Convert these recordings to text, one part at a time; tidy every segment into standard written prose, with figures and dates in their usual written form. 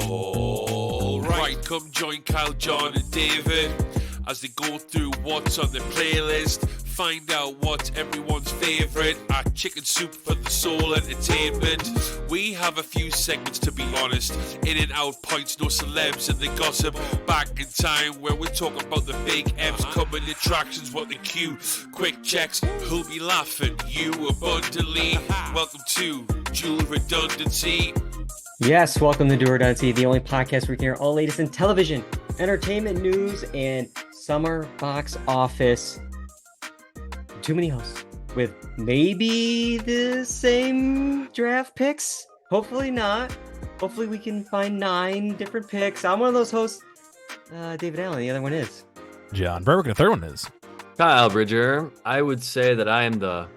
Alright, come join Kyle, John and David as they go through what's on their playlist, find out what's everyone's favourite at Chicken Soup for the Soul Entertainment. We have a few segments, to be honest, in and out points, no celebs and the gossip, back in time where we talk about the big M's, coming attractions, what the cue, quick checks, who'll be laughing, you abundantly. Welcome to Dual Redundancy. Yes, welcome to Dual Redundancy, the only podcast where you can hear all latest in television, entertainment news, and summer box office. Too many hosts with maybe the same draft picks. Hopefully not. Hopefully we can find 9 different picks. I'm one of those hosts, David Allen. The other one is John Berwick, and the third one is Kyle Bridger. I would say that I am the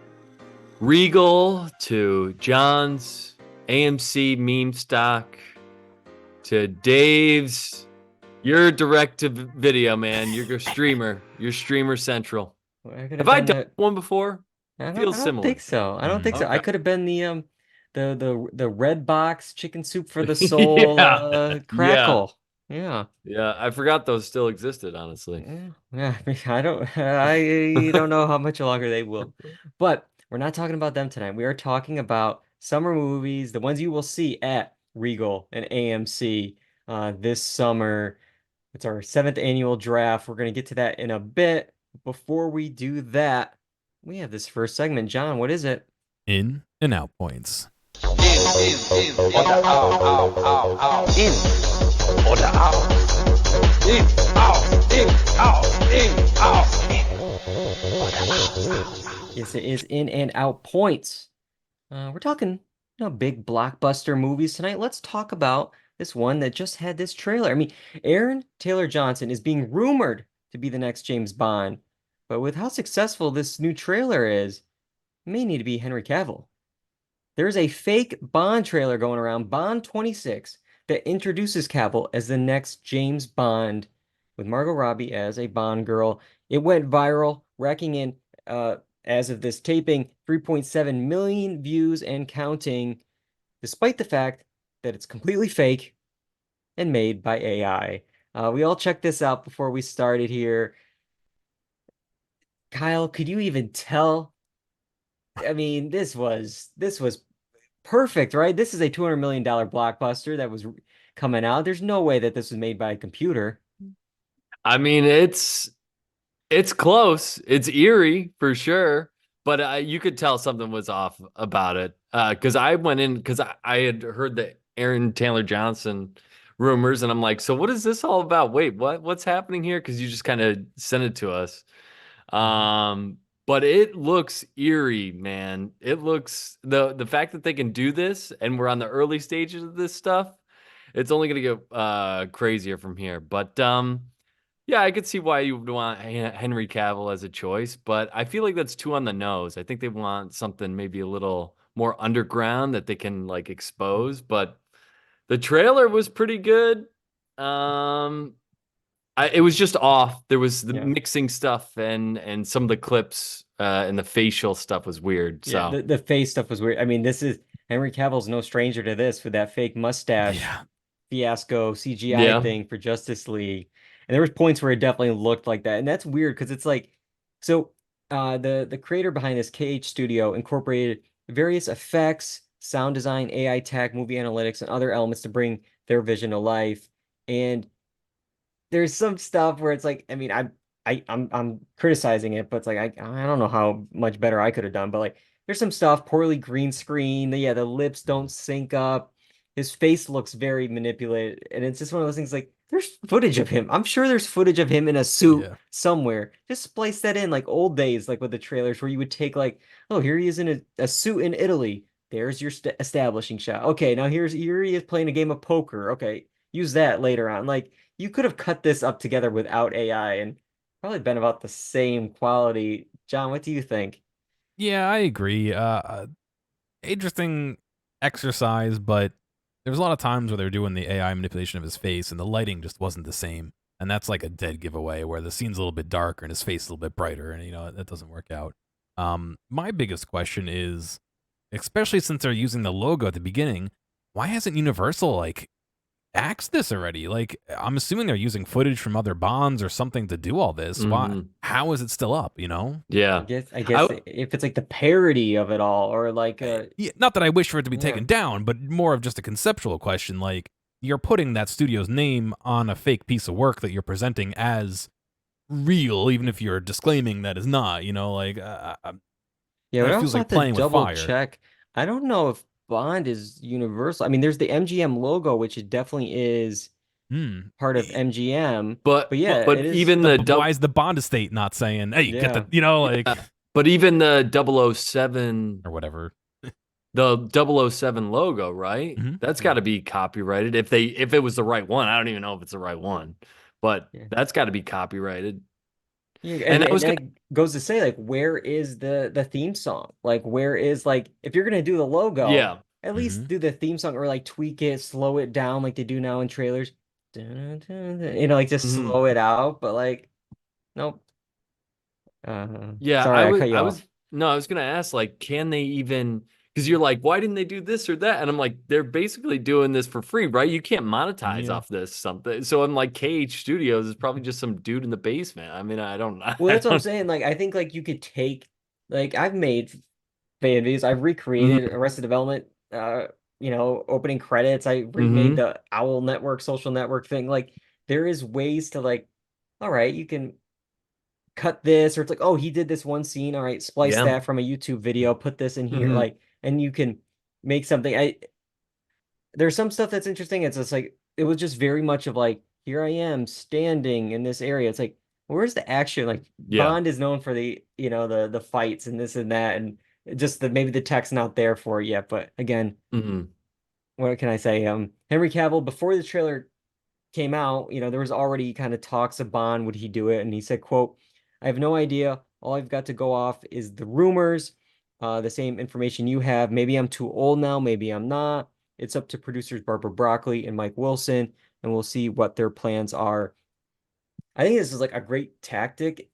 Regal to John's AMC meme stock to Dave's. You're direct to video, man. You're a streamer. You're streamer central. Have I done one before? Feels similar. I don't think so. I don't think so. I could have been the red box Chicken Soup for the Soul crackle. Yeah. I forgot those still existed, honestly. Yeah. I don't know how much longer they will. But we're not talking about them tonight. We are talking about summer movies, the ones you will see at Regal and AMC this summer. It's our 7th annual draft. We're going to get to that in a bit. Before we do that, we have this first segment. John, what is it? In and out points. In, order out. In, order out. In, out. Yes, it is in and out points. We're talking, big blockbuster movies tonight. Let's talk about this one that just had this trailer. I mean, Aaron Taylor Johnson is being rumored to be the next James Bond, but with how successful this new trailer is, it may need to be Henry Cavill. There's a fake Bond trailer going around, Bond 26, that introduces Cavill as the next James Bond, with Margot Robbie as a Bond girl. It went viral, racking in, as of this taping, 3.7 million views and counting, despite the fact that it's completely fake and made by AI. We all checked this out before we started here. Kyle, could you even tell? I mean, this was perfect, right? This is a $200 million blockbuster that was coming out. There's no way that this was made by a computer. I mean, it's close. It's eerie for sure, but you could tell something was off about it. Because I went in because I had heard the Aaron Taylor Johnson rumors, and I'm like, so what is this all about? Wait, what's happening here? Because you just kind of sent it to us. But it looks eerie, man. It looks the fact that they can do this, and we're on the early stages of this stuff. It's only gonna get crazier from here. But yeah, I could see why you would want Henry Cavill as a choice, but I feel like that's too on the nose. I think they want something maybe a little more underground that they can like expose. But the trailer was pretty good. It was just off. There was the mixing stuff and some of the clips and the facial stuff was weird. So yeah, the face stuff was weird. I mean, this is Henry Cavill's no stranger to this with that fake mustache fiasco CGI thing for Justice League. And there was points where it definitely looked like that. And that's weird because it's like, so the creator behind this, KH Studio, incorporated various effects, sound design, AI tech, movie analytics, and other elements to bring their vision to life. And there's some stuff where it's like, I mean, I'm criticizing it, but it's like I don't know how much better I could have done. But like, there's some stuff poorly green screen. The lips don't sync up. His face looks very manipulated, and it's just one of those things. Like, there's footage of him. I'm sure there's footage of him in a suit somewhere. Just splice that in, like old days, like with the trailers, where you would take like, oh, here he is in a suit in Italy. There's your establishing shot. Okay, now here he is playing a game of poker. Okay, use that later on. Like, you could have cut this up together without AI and probably been about the same quality. John, what do you think? Yeah, I agree. Interesting exercise, but there was a lot of times where they were doing the AI manipulation of his face and the lighting just wasn't the same. And that's like a dead giveaway where the scene's a little bit darker and his face is a little bit brighter, and that doesn't work out. My biggest question is, especially since they're using the logo at the beginning, why hasn't Universal like axed this already. Like, I'm assuming they're using footage from other bonds or something to do all this. Why? Mhm. How is it still up? You know? Yeah. I guess if it's like the parody of it all, or like Yeah, not that I wish for it to be Yeah. taken down, but more of just a conceptual question. Like, you're putting that studio's name on a fake piece of work that you're presenting as real, even if you're disclaiming that is not. You know, like yeah, but it I feels also have like to playing with double fire. check. I don't know if Bond is universal. I mean, there's the MGM logo, which it definitely is Hmm. part of MGM. But But yeah, but it is. even Why is the Bond estate not saying, "Hey, get Yeah. the," you know, like, but even the 007, or whatever? the 007 logo, right? Mhm. That's got to be copyrighted if it was the right one. I don't even know if it's the right one, but Yeah. that's got to be copyrighted. Yeah, And I and was then gonna, it goes to say, like, where is the theme song? Like, where is, like, if you're gonna do the logo, yeah. at least Mhm. do the theme song, or like tweak it, slow it down like they do now in trailers. Dun, dun, dun, you know, like just Mhm. slow it out. But like, nope. Yeah, Sorry, I cut you I was off. no, I was gonna ask, like, can they even, because you're like, why didn't they do this or that? And I'm like, they're basically doing this for free, right? You can't monetize Yeah. off this something. So I'm like, KH Studios is probably just some dude in the basement. I mean, I don't Well, I that's what I'm don't saying. Like, I think like you could take, like, I've made fan videos. I've recreated Mhm. Arrested Development. Opening credits. I remade Mhm. the Owl Network, social network thing. Like, there is ways to like, all right, you can cut this, or it's like, oh, he did this one scene. All right, splice Yeah. that from a YouTube video, put this in here, Mhm. like, and you can make something. There's some stuff that's interesting. It's just like it was just very much of like, here I am standing in this area. It's like, where's the action? Like Yeah. Bond is known for the, the fights and this and that, and just the maybe the tech's not there for it yet. But again, Mhm. what can I say? Henry Cavill, before the trailer came out, there was already kind of talks of Bond, would he do it? And he said, quote, I have no idea. All I've got to go off is the rumors, the same information you have. Maybe I'm too old now, maybe I'm not. It's up to producers Barbara Broccoli and Mike Wilson, and we'll see what their plans are. I think this is like a great tactic,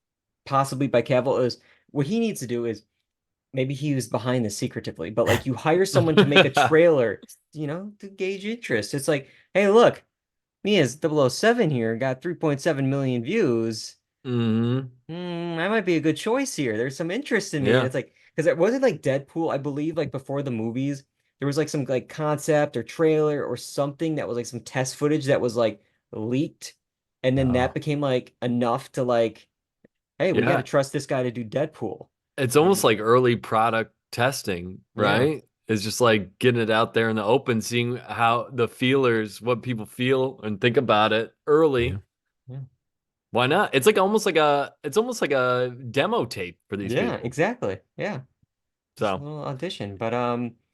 possibly by Cavill, is what he needs to do is maybe he was behind this secretively, but like you hire someone to make a trailer, to gauge interest. It's like, hey, look, me as 007 here got 3.7 million views. Mhm. I might be a good choice here. There's some interest in me. And Yeah. it's like, because it wasn't like Deadpool, I believe, like before the movies, there was like some like concept or trailer or something that was like some test footage that was like leaked. And then that Oh, became like enough to like, hey, we got to Yeah. trust this guy to do Deadpool. It's almost And like early product testing, yeah, right? It's just like getting it out there in the open, seeing how the feelers, what people feel and think about it yeah. early. yeah, Why not? It's almost like a demo tape for these yeah, people. exactly. Yeah. Just a So, little audition. But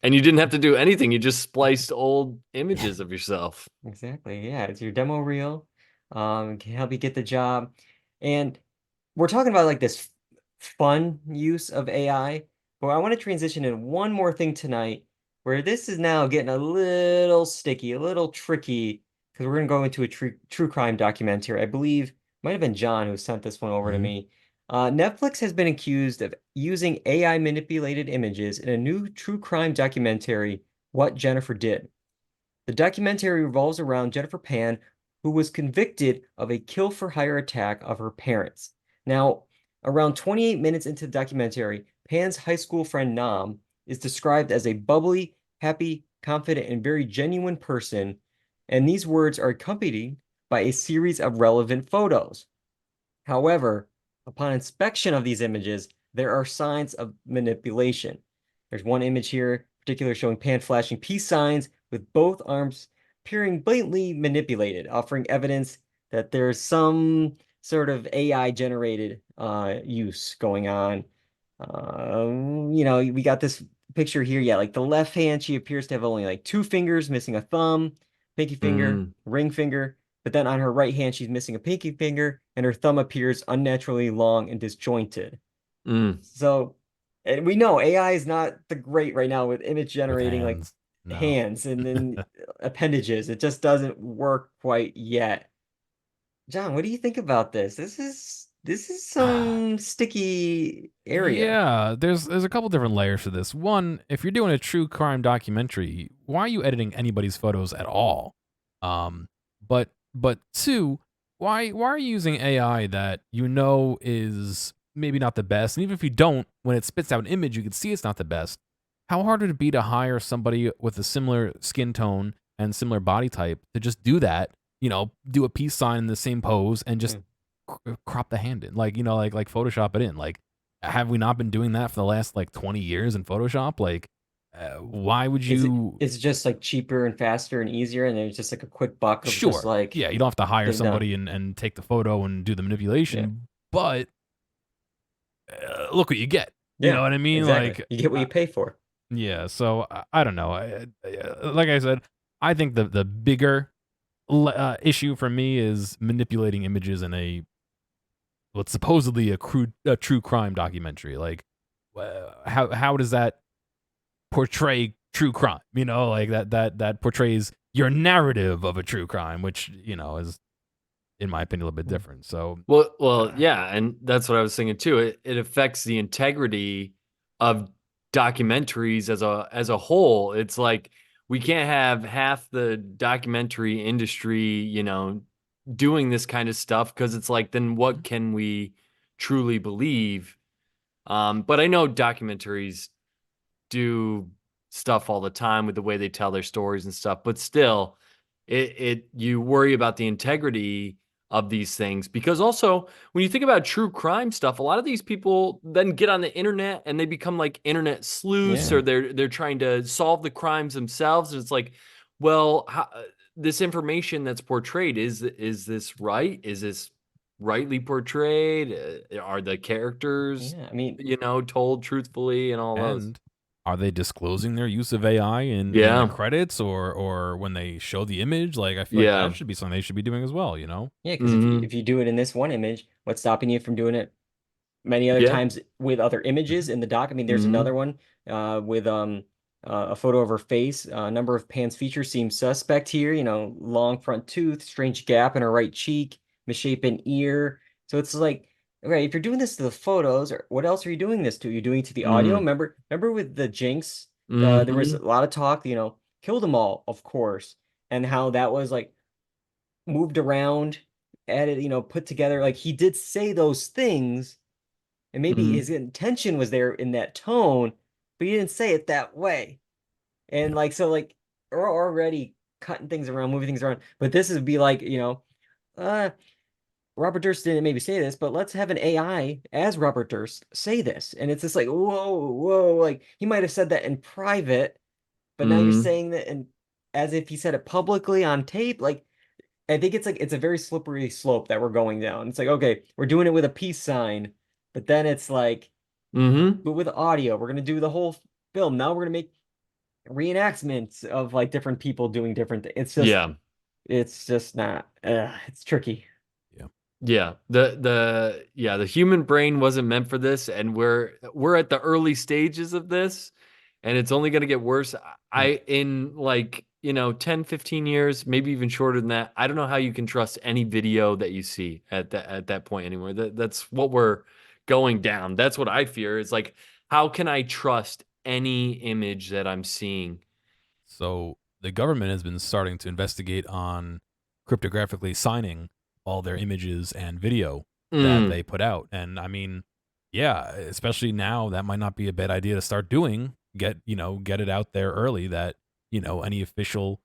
and you didn't have to do anything. You just spliced old images of yourself. exactly. Yeah, it's your demo reel. Can help you get the job. And we're talking about like this fun use of AI, but I want to transition in one more thing tonight where this is now getting a little sticky, a little tricky, because we're going to go into a true crime documentary. I believe might have been John who sent this one over to Mhm. me. Netflix has been accused of using AI manipulated images in a new true crime documentary, What Jennifer Did. The documentary revolves around Jennifer Pan, who was convicted of a kill for hire attack of her parents. Now, around 28 minutes into the documentary, Pan's high school friend Nam is described as a bubbly, happy, confident, and very genuine person, and these words are accompanied by a series of relevant photos. However, upon inspection of these images, there are signs of manipulation. There's one image here, in particular showing Pan flashing peace signs with both arms appearing blatantly manipulated, offering evidence that there's some sort of AI generated use going on. We got this picture here. Yeah, like the left hand, she appears to have only like two fingers, missing a thumb, pinky finger, Mm, ring finger. But then on her right hand, she's missing a pinky finger, and her thumb appears unnaturally long and disjointed. mm. So, and we know AI is not the great right now with image With generating like hands. No. hands and then appendages. It just doesn't work quite yet. John, what do you think about this? This is some sticky area. Yeah, there's a couple different layers to this. One, if you're doing a true crime documentary, why are you editing anybody's photos at all? Um, but two, why are you using AI that you know is maybe not the best? And even if you don't, when it spits out an image, you can see it's not the best. How hard would it be to hire somebody with a similar skin tone and similar body type to just do that? Do a peace sign in the same pose and just crop the hand in, like Photoshop it in. Like, have we not been doing that for the last like 20 years in Photoshop? Like, why would Is it you? is it just like cheaper and faster and easier, and there's just like a quick buck of just Sure. like Yeah, you don't have to hire get it done? somebody and take the photo and do the Yeah. manipulation, but look what you get. You know Yeah, what I mean? exactly. Like, You get what you pay for. yeah. So I don't know. Like I said, I think the bigger issue for me is manipulating images in what's supposedly a true crime documentary. Like, how does that portray true crime? Like that portrays your narrative of a true crime, which is, in my opinion, a little bit different. So, Well, yeah, and that's what I was thinking too. It affects the integrity of documentaries as a whole. It's like we can't have half the documentary industry, doing this kind of stuff because it's like, then what can we truly believe? But I know documentaries do stuff all the time with the way they tell their stories and stuff, but still, it you worry about the integrity of these things because also when you think about true crime stuff, a lot of these people then get on the internet and they become like internet sleuths, Yeah. or they're trying to solve the crimes themselves. And it's like, well, this information that's portrayed, is this right? Is this rightly portrayed? Are the characters, Yeah. I mean, told truthfully and all those? and are they disclosing their use of AI in the Yeah. credits or when they show the image? Like, I feel like Yeah. that should be something they should be doing as well. yeah, because if you Hmm. if you do it in this one image, what's stopping you from doing it many other Yeah. times with other images in the doc? I mean, there's Hmm. another one with a photo of her face. A number of Pan's features seem suspect here. Long front tooth, strange gap in her right cheek, misshapen ear. So it's like, okay, if you're doing this to the photos, or what else are you doing this to? You're doing it to the audio. Mm. Remember with the Jinx, there was Hmm. a lot of talk. Kill them all, of course, and how that was like moved around, added, put together. Like he did say those things, and maybe Hmm. his intention was there in that tone, but he didn't say it that way. And Yeah. like so, like we're already cutting things around, moving things around. But this would be like, uh, Robert Durst didn't maybe say this, but let's have an AI as Robert Durst say this. And it's just like, whoa, whoa, like he might have said that in private, but now you're Hmm. saying that and as if he said it publicly on tape. Like I think it's a very slippery slope that we're going down. It's like, okay, we're doing it with a peace sign, but then it's like, Hmm. but with audio, we're gonna do the whole film. Now we're gonna make reenactments of like different people doing different things. Yeah. It's just not. It's tricky. Yeah. Yeah. The human brain wasn't meant for this, and we're at the early stages of this, and it's only going to get worse. In like, 10, 15 years, maybe even shorter than that. I don't know how you can trust any video that you see at that point anymore. That's what we're going down. That's what I fear. Is like, how can I trust any image that I'm seeing? So the government has been starting to investigate on cryptographically signing all their images and video that Mm. they put out. And I mean, yeah, especially now, that might not be a bad idea to start doing. Get it out there early that, any official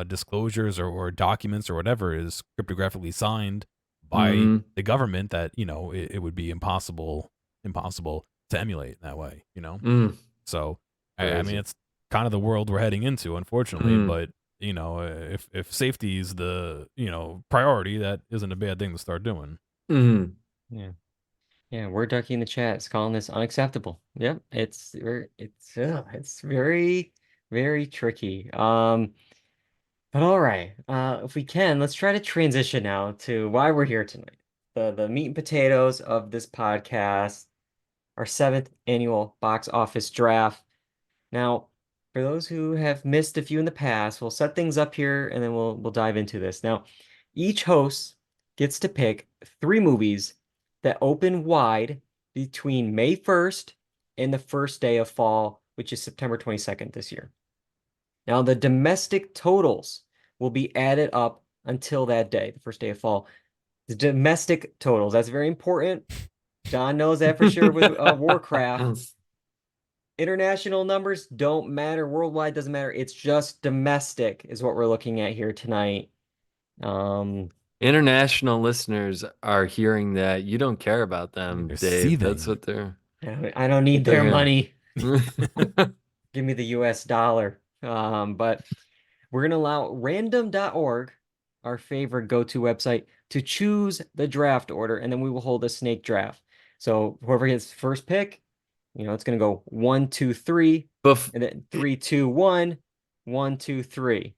disclosures or documents or whatever is cryptographically signed by Hmm. the government, that, it would be impossible to emulate that way. Mm. So I mean, Crazy. it's kind of the world we're heading into, unfortunately. Mm. But if safety is the priority, that isn't a bad thing to start doing. Mm. Yeah. Yeah, Word Ducky in the chat is calling this unacceptable. Yep, it's very, very tricky. But all right. If we can, let's try to transition now to why we're here tonight. The meat and potatoes of this podcast, our seventh annual box office draft. Now, for those who have missed a few in the past, we'll set things up here and then we'll dive into this. Now, each host gets to pick three movies that open wide between May 1st and the first day of fall, which is September 22nd this year. Now, the domestic totals will be added up until that day, the first day of fall. The domestic totals, that's very important. John knows that for sure with Warcraft. International numbers don't matter. Worldwide doesn't matter. It's just domestic is what we're looking at here tonight. International listeners are hearing that you don't care about them, They're Dave. That's seething. what they're. I don't need their Yeah. money. Give me the US dollar. But we're going to allow random.org, our favorite go-to website, to choose the draft order, and then we will hold a snake draft. So whoever gets first pick, it's going to go 1, 2, 3, and then 3, 2, 1, 1, 2, 3.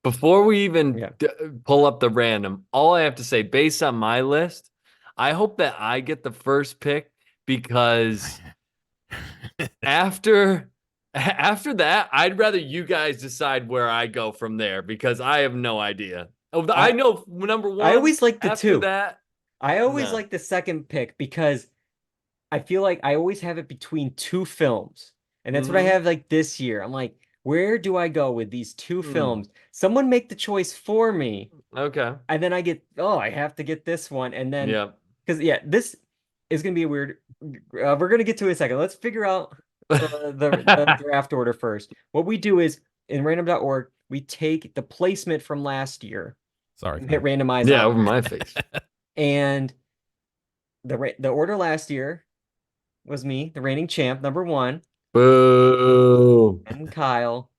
Before we even pull up the random, all I have to say, based on my list, I hope that I get the first pick because after that, I'd rather you guys decide where I go from there because I have no idea. I know number one. I always like the after two. That, I always like the second pick because I feel like I always have it between two films. And that's what I have like this year. I'm like, where do I go with these two films? Someone make the choice for me. Okay. And then I have to get this one. And then, because this is going to be a weird, we're going to get to it in a second. Let's figure out the draft order first. What we do is in random.org, we take the placement from last year. Sorry. Hit randomize. Yeah, over my face. And the order last year was me, the reigning champ, number 1. Boo. And Kyle,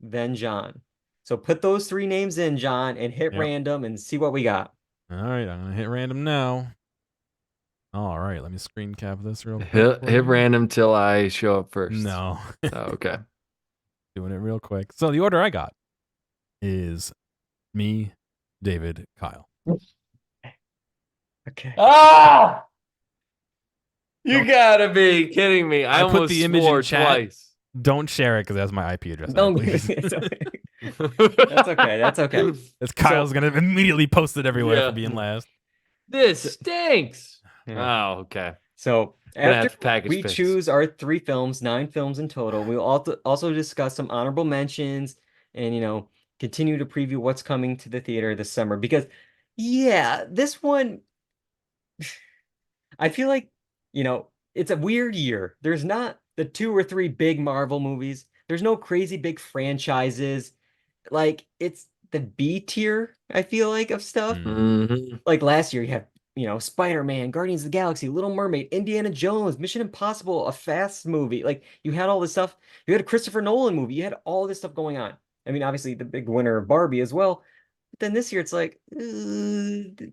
then John. So put those 3 names in, John, and hit random and see what we got. All right, I'm going to hit random now. All right, let me screen cap this real quick. Hit random till I show up first. No. Okay. Doing it real quick. So the order I got is me, David, Kyle. Okay. Ah! You gotta be kidding me. I almost put the image in chat. Twice. Don't share it because that's my IP address. Don't. Please. That's okay. That's okay. It's Kyle's going to immediately post it everywhere for being last. This stinks. Yeah. Oh, okay. So after we picks. choose our 3 films, 9 films in total, we'll also discuss some honorable mentions and, continue to preview what's coming to the theater this summer. Because, this one, I feel like, it's a weird year. There's not the 2 or 3 big Marvel movies. There's no crazy big franchises. Like, it's the B tier, I feel like, of stuff. Like last year, you have Spider-Man, Guardians of the Galaxy, Little Mermaid, Indiana Jones, Mission Impossible, a Fast movie. Like, you had all this stuff. You had a Christopher Nolan movie. You had all this stuff going on. I mean, obviously, the big winner of Barbie as well. But then this year, it's like the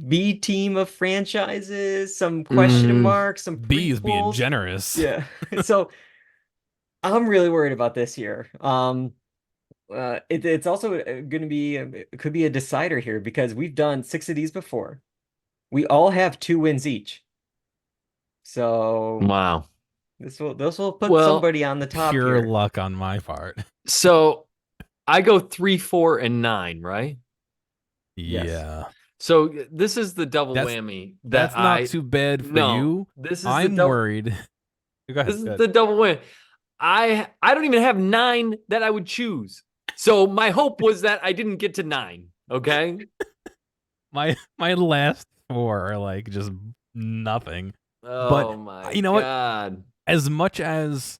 B team of franchises, some question marks, some prequels. B is being generous. Yeah. So I'm really worried about this year. It's also going to be it could be a decider here because we've done 6 of these before. We all have 2 wins each. So wow, this will put somebody on the top. Pure here. luck on my part. So I go 3, 4, and 9, right? Yeah. Yes. So this is the double whammy. That's not too bad for you. This is I'm worried. Go ahead, this is the double win. I don't even have 9 that I would choose. So my hope was that I didn't get to 9. Okay. my last 4 are like just nothing. Oh but my you know God. what? As much as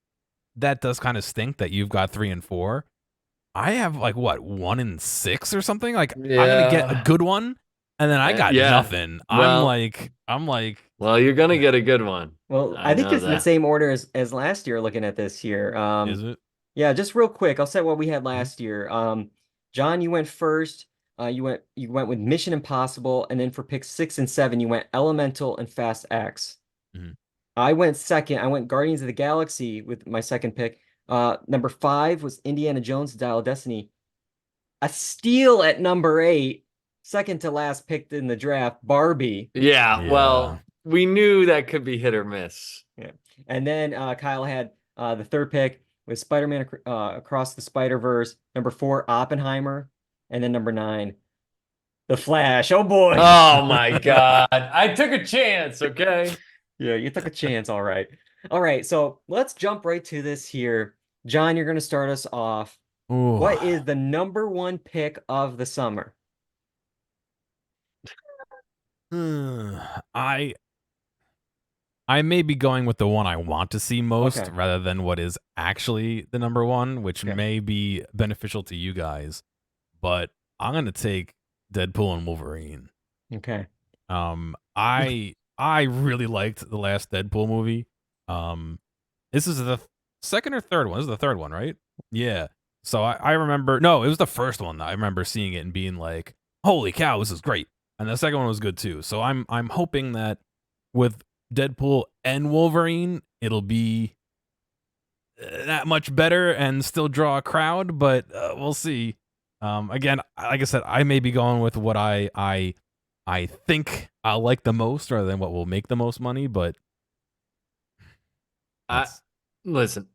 that does kind of stink that you've got 3 and 4, I have like what 1 and 6 or something. Like I'm gonna get a good one, and then I got nothing. Well, I'm like. Well, you're gonna get a good one. Well, I think it's the same order as last year. Looking at this here, is it? Yeah, just real quick, I'll say what we had last year. John, you went first. You went with Mission Impossible, and then for picks 6 and 7, you went Elemental and Fast X. I went second. I went Guardians of the Galaxy with my second pick. Number 5 was Indiana Jones, Dial of Destiny. A steal at number 8. Second to last picked in the draft, Barbie. Yeah, well, we knew that could be hit or miss. Yeah. And then Kyle had the third pick with Spider-Man Across the Spider-Verse. Number 4, Oppenheimer. And then number 9, The Flash. Oh, boy. Oh, my God. I took a chance, okay? Yeah, you took a chance. All right. All right, so let's jump right to this here. John, you're going to start us off. Ooh. What is the number one pick of the summer? I may be going with the one I want to see most Okay. rather than what is actually the number one, which Okay. may be beneficial to you guys. But I'm gonna take Deadpool and Wolverine. Okay. I really liked the last Deadpool movie. This is the second or third one. This is the third one, right? Yeah. So I remember, no, it was the first one. I remember seeing it and being like, "Holy cow, this is great!" And the second one was good too. So I'm hoping that with Deadpool and Wolverine, it'll be that much better and still draw a crowd. But we'll see. Again, like I said, I may be going with what I think I'll like the most rather than what will make the most money. But that's Listen,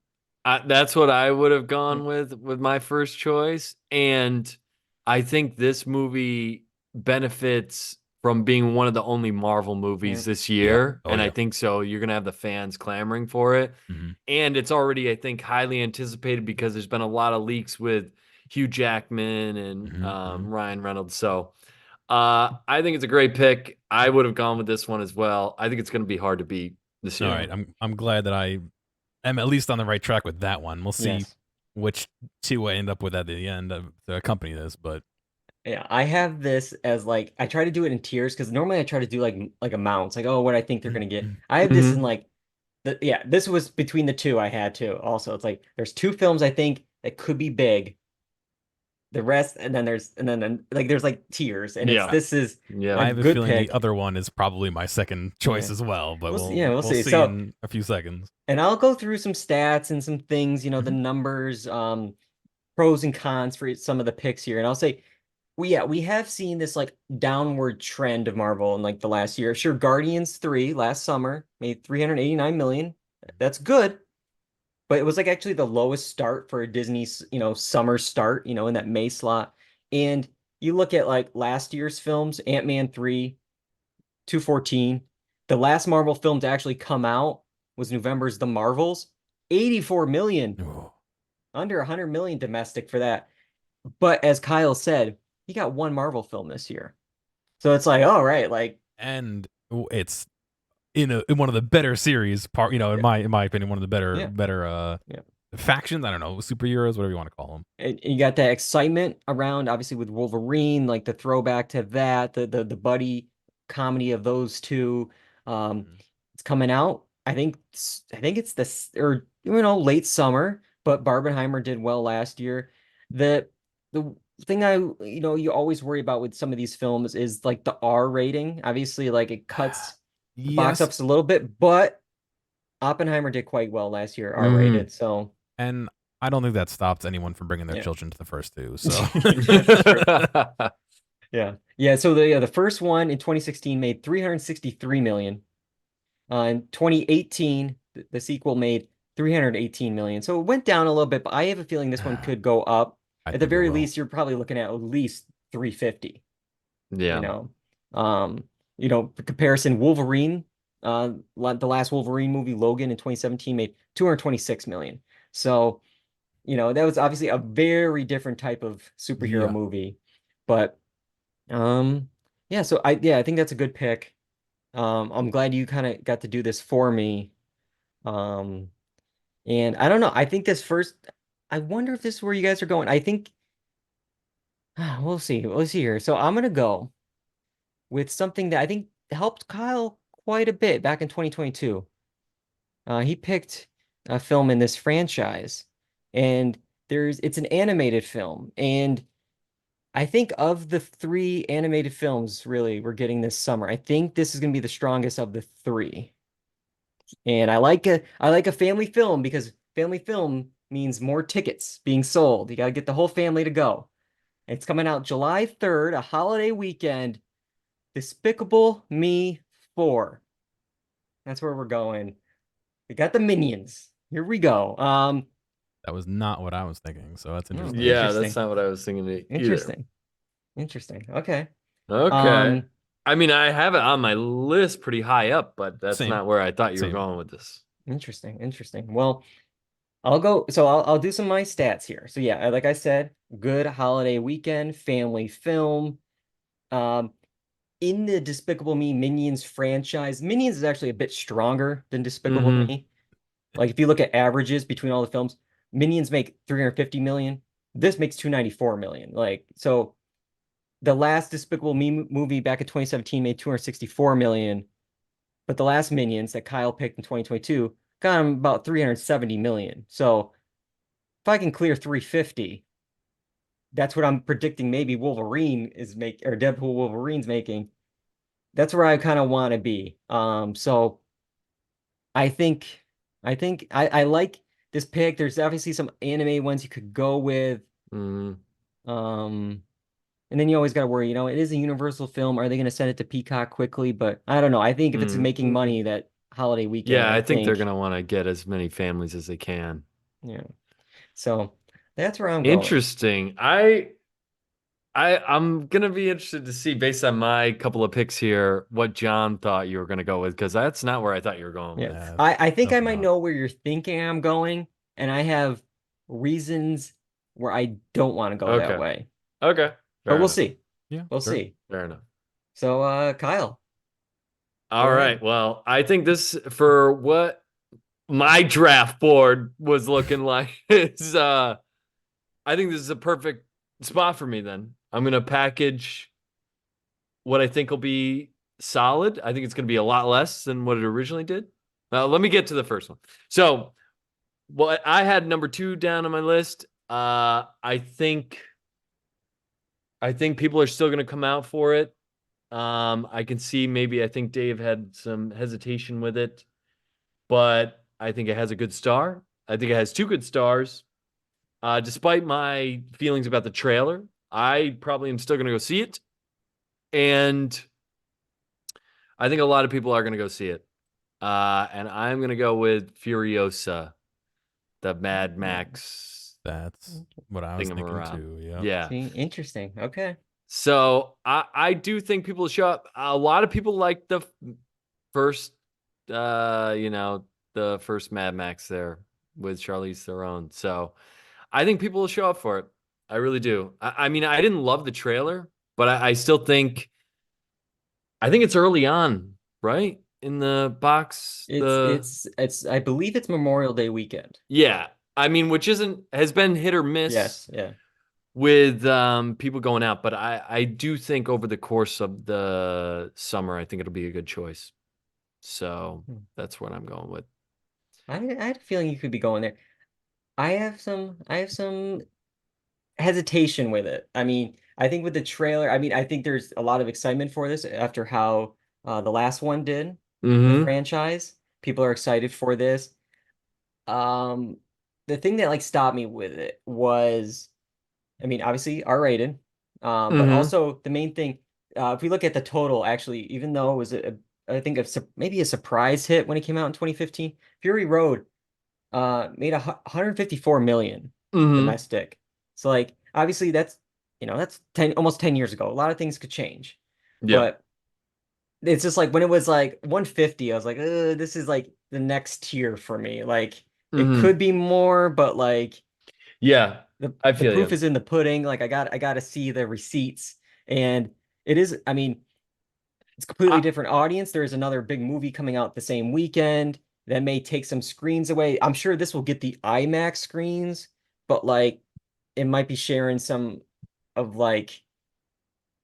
that's what I would have gone with my first choice, and I think this movie benefits from being one of the only Marvel movies this year, Oh, and I yeah. think so. You're gonna have the fans clamoring for it, Mhm. and it's already, I think, highly anticipated because there's been a lot of leaks with Hugh Jackman and Mhm. Ryan Reynolds. So I think it's a great pick. I would have gone with this one as well. I think it's going to be hard to beat this All year. right, I'm glad that I am at least on the right track with that one. We'll see Yes. which two I end up with at the end to accompany this, but Yeah, I have this as like I try to do it in tiers because normally I try to do like amounts, like oh what I think they're gonna get. I have this in Mhm. like this was between the two I had too. Also, it's like there's two films I think that could be big. The rest, and then like there's like tiers, and Yeah. this is Yeah. a I have a good feeling the pick. other one is probably my second choice Yeah, as well. But we'll we'll see. see So, in a few seconds. and I'll go through some stats and some things, the Mhm. numbers, pros and cons for some of the picks here, and I'll say we have seen this like downward trend of Marvel in like the last year. Sure, Guardians 3 last summer made 389 million. That's good, but it was like actually the lowest start for a Disney's, summer start, in that May slot. And you look at like last year's films, Ant-Man 3, 214. The last Marvel film to actually come out was November's The Marvels, 84 million, Ooh. under 100 million domestic for that. But as Kyle said, he got one Marvel film this year. So it's like, all right, like And it's in one of the better series part, in my opinion, one of the yeah, better yeah. factions. I don't know, superheroes, whatever you want to call them. And you got that excitement around, obviously with Wolverine, like the throwback to that, the buddy comedy of those two. Mhm. It's coming out. I think it's this or late summer, but Barbenheimer did well last year. The thing you always worry about with some of these films is like the R rating. Obviously, like it cuts the box Yes, ups a little bit, but Oppenheimer did quite well last year, R Mhm. rated. So and I don't think that stops anyone from bringing their yeah. children to the first two. So That's true. Yeah. Yeah. So the first one in 2016 made 363 million. In 2018, the sequel made 318 million. So it went down a little bit, but I have a feeling this one could go up. I At the think it very will. least, you're probably looking at least 350, you Yeah. know. For comparison, Wolverine, the last Wolverine movie, Logan in 2017 made 226 million. So, that was obviously a very different type of superhero Yeah. movie. But yeah, so I think that's a good pick. I'm glad you kind of got to do this for me. Um, and I don't know. I think I wonder if this is where you guys are going. I think we'll see. We'll see here. So I'm gonna go with something that I think helped Kyle quite a bit back in 2022. He picked a film in this franchise, and it's an animated film, and I think of the three animated films really we're getting this summer, I think this is gonna be the strongest of the three. And I like a family film because family film means more tickets being sold. You got to get the whole family to go. It's coming out July 3rd, a holiday weekend. Despicable Me 4. That's where we're going. We got the Minions. Here we go. That was not what I was thinking, so that's Oh, interesting. Yeah, that's interesting. not what I was thinking either. Interesting. Interesting. Okay. Okay. Um, I mean, I have it on my list pretty high up, but that's Same, not where I thought you were same. going with this. interesting. Interesting. Well, I'll go. So I'll do some of my stats here. So yeah, like I said, good holiday weekend, family film. Um, in the Despicable Me Minions franchise, Minions is actually a bit stronger than Despicable Mm-hmm. Me. Like if you look at averages between all the films, Minions make 350 million. This makes 294 million. Like so, the last Despicable Me movie back in 2017 made 264 million, but the last Minions that Kyle picked in 2022 got him about 370 million. So if I can clear 350, that's what I'm predicting maybe Wolverine is make or Deadpool Wolverine's making. That's where I kind of want to be. So I think I like this pick. There's obviously some anime ones you could go with. Mm-hmm. Um, and then you always got to worry, it is a Universal film. Are they going to send it to Peacock quickly? But I don't know. I think if it's making money that holiday weekend, Yeah, I I think they're think, gonna want to get as many families as they can. yeah. So that's where I'm going. Interesting. I'm gonna be interested to see, based on my couple of picks here, what John thought you were gonna go with, because that's not where I thought you were going Yeah. with. I think I Definitely might not. know where you're thinking I'm going, and I have reasons where I don't want to go that Okay. way. Okay. But Fair we'll enough. see. Yeah, We'll sure. see. Fair enough. So Kyle, All go right. ahead. Well, I think this, for what my draft board was looking like, is I think this is a perfect spot for me then. I'm gonna package what I think will be solid. I think it's gonna be a lot less than what it originally did. Let me get to the first one. So what I had number 2 down on my list, I think people are still gonna come out for it. I can see, maybe I think Dave had some hesitation with it, but I think it has a good star. I think it has 2 good stars. Despite my feelings about the trailer, I probably am still going to go see it. And I think a lot of people are going to go see it. And I'm going to go with Furiosa, the Mad Max That's what I was thinking thingamarab. too. Yeah. Yeah. See, interesting. Okay. So I do think people show up. A lot of people like the first, the first Mad Max there with Charlize Theron. So I think people will show up for it. I really do. I mean, I didn't love the trailer, but I still think, I think it's early on, right? In the box, It's I believe it's Memorial Day weekend. yeah. I mean, which has been hit or miss Yes, yeah. with people going out, but I do think over the course of the summer, I think it'll be a good choice. So that's what I'm going with. I had a feeling you could be going there. I have some hesitation with it. I mean, I think with the trailer, I mean, I think there's a lot of excitement for this after how the last one did, the Mm-hmm. franchise. People are excited for this. Um, the thing that like stopped me with it was, I mean, obviously R-rated, but Mm-hmm. also the main thing, if we look at the total, actually, even though it was I think maybe a surprise hit when it came out in 2015, Fury Road made 154 million Mm-hmm. domestic. So like obviously that's 10 almost 10 years ago. A lot of things could change. Yeah. But it's just like when it was like 150, I was like, this is like the next tier for me. Like it Mm-hmm. could be more, but like Yeah. the I the feel proof you. is in the pudding. Like I got to see the receipts, and it is. I mean, it's a completely I, different audience. There's another big movie coming out the same weekend that may take some screens away. I'm sure this will get the IMAX screens, but like it might be sharing some of like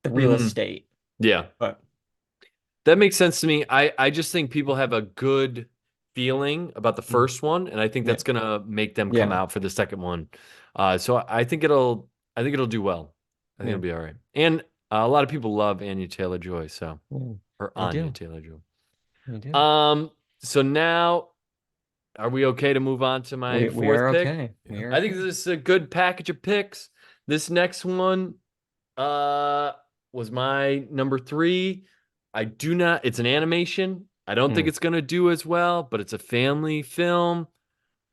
the real mhm. estate. Yeah. But That makes sense to me. I just think people have a good feeling about the mm, first one, and I think yeah, that's gonna make them come yeah, out for the second one. So I think it'll do well. I think yeah, it'll be all right. And a lot of people love Anya Taylor-Joy, so, yeah. or I Anya do. Taylor-Joy. I do. So now, are we okay to move on to my We fourth are pick? okay. We Yeah. are I think okay. this is a good package of picks. This next one uh was my number 3. I do not, it's an animation. I don't think Hmm. it's gonna do as well, but it's a family film.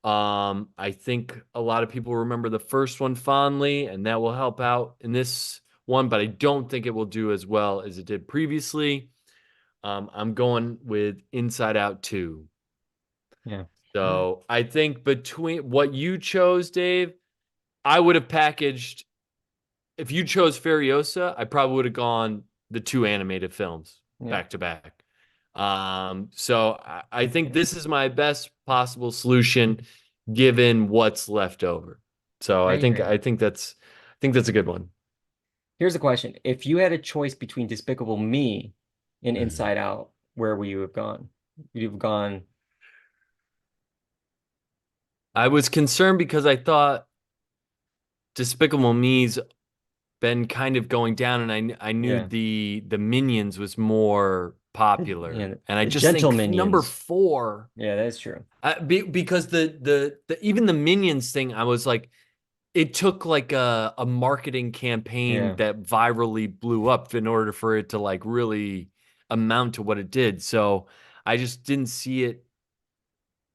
I think a lot of people remember the first one fondly, and that will help out in this one, but I don't think it will do as well as it did previously. I'm going with Inside Out 2. Yeah. So I think between what you chose, Dave, I would have packaged. If you chose Furiosa, I probably would have gone the 2 animated films Yeah. back to back. So I think this is my best possible solution given what's left over. So I I think agree. I think that's a good one. Here's a question. If you had a choice between Despicable Me and Inside Out, where would you have gone? You'd have gone. I was concerned because I thought Despicable Me's been kind of going down, and I knew Yeah. the Minions was more popular, Yeah, and I the just Gentle think number Minions. 4. Yeah, that's true. Because the even the Minions thing, I was like, it took like a marketing campaign Yeah. that virally blew up in order for it to like really amount to what it did. So I just didn't see it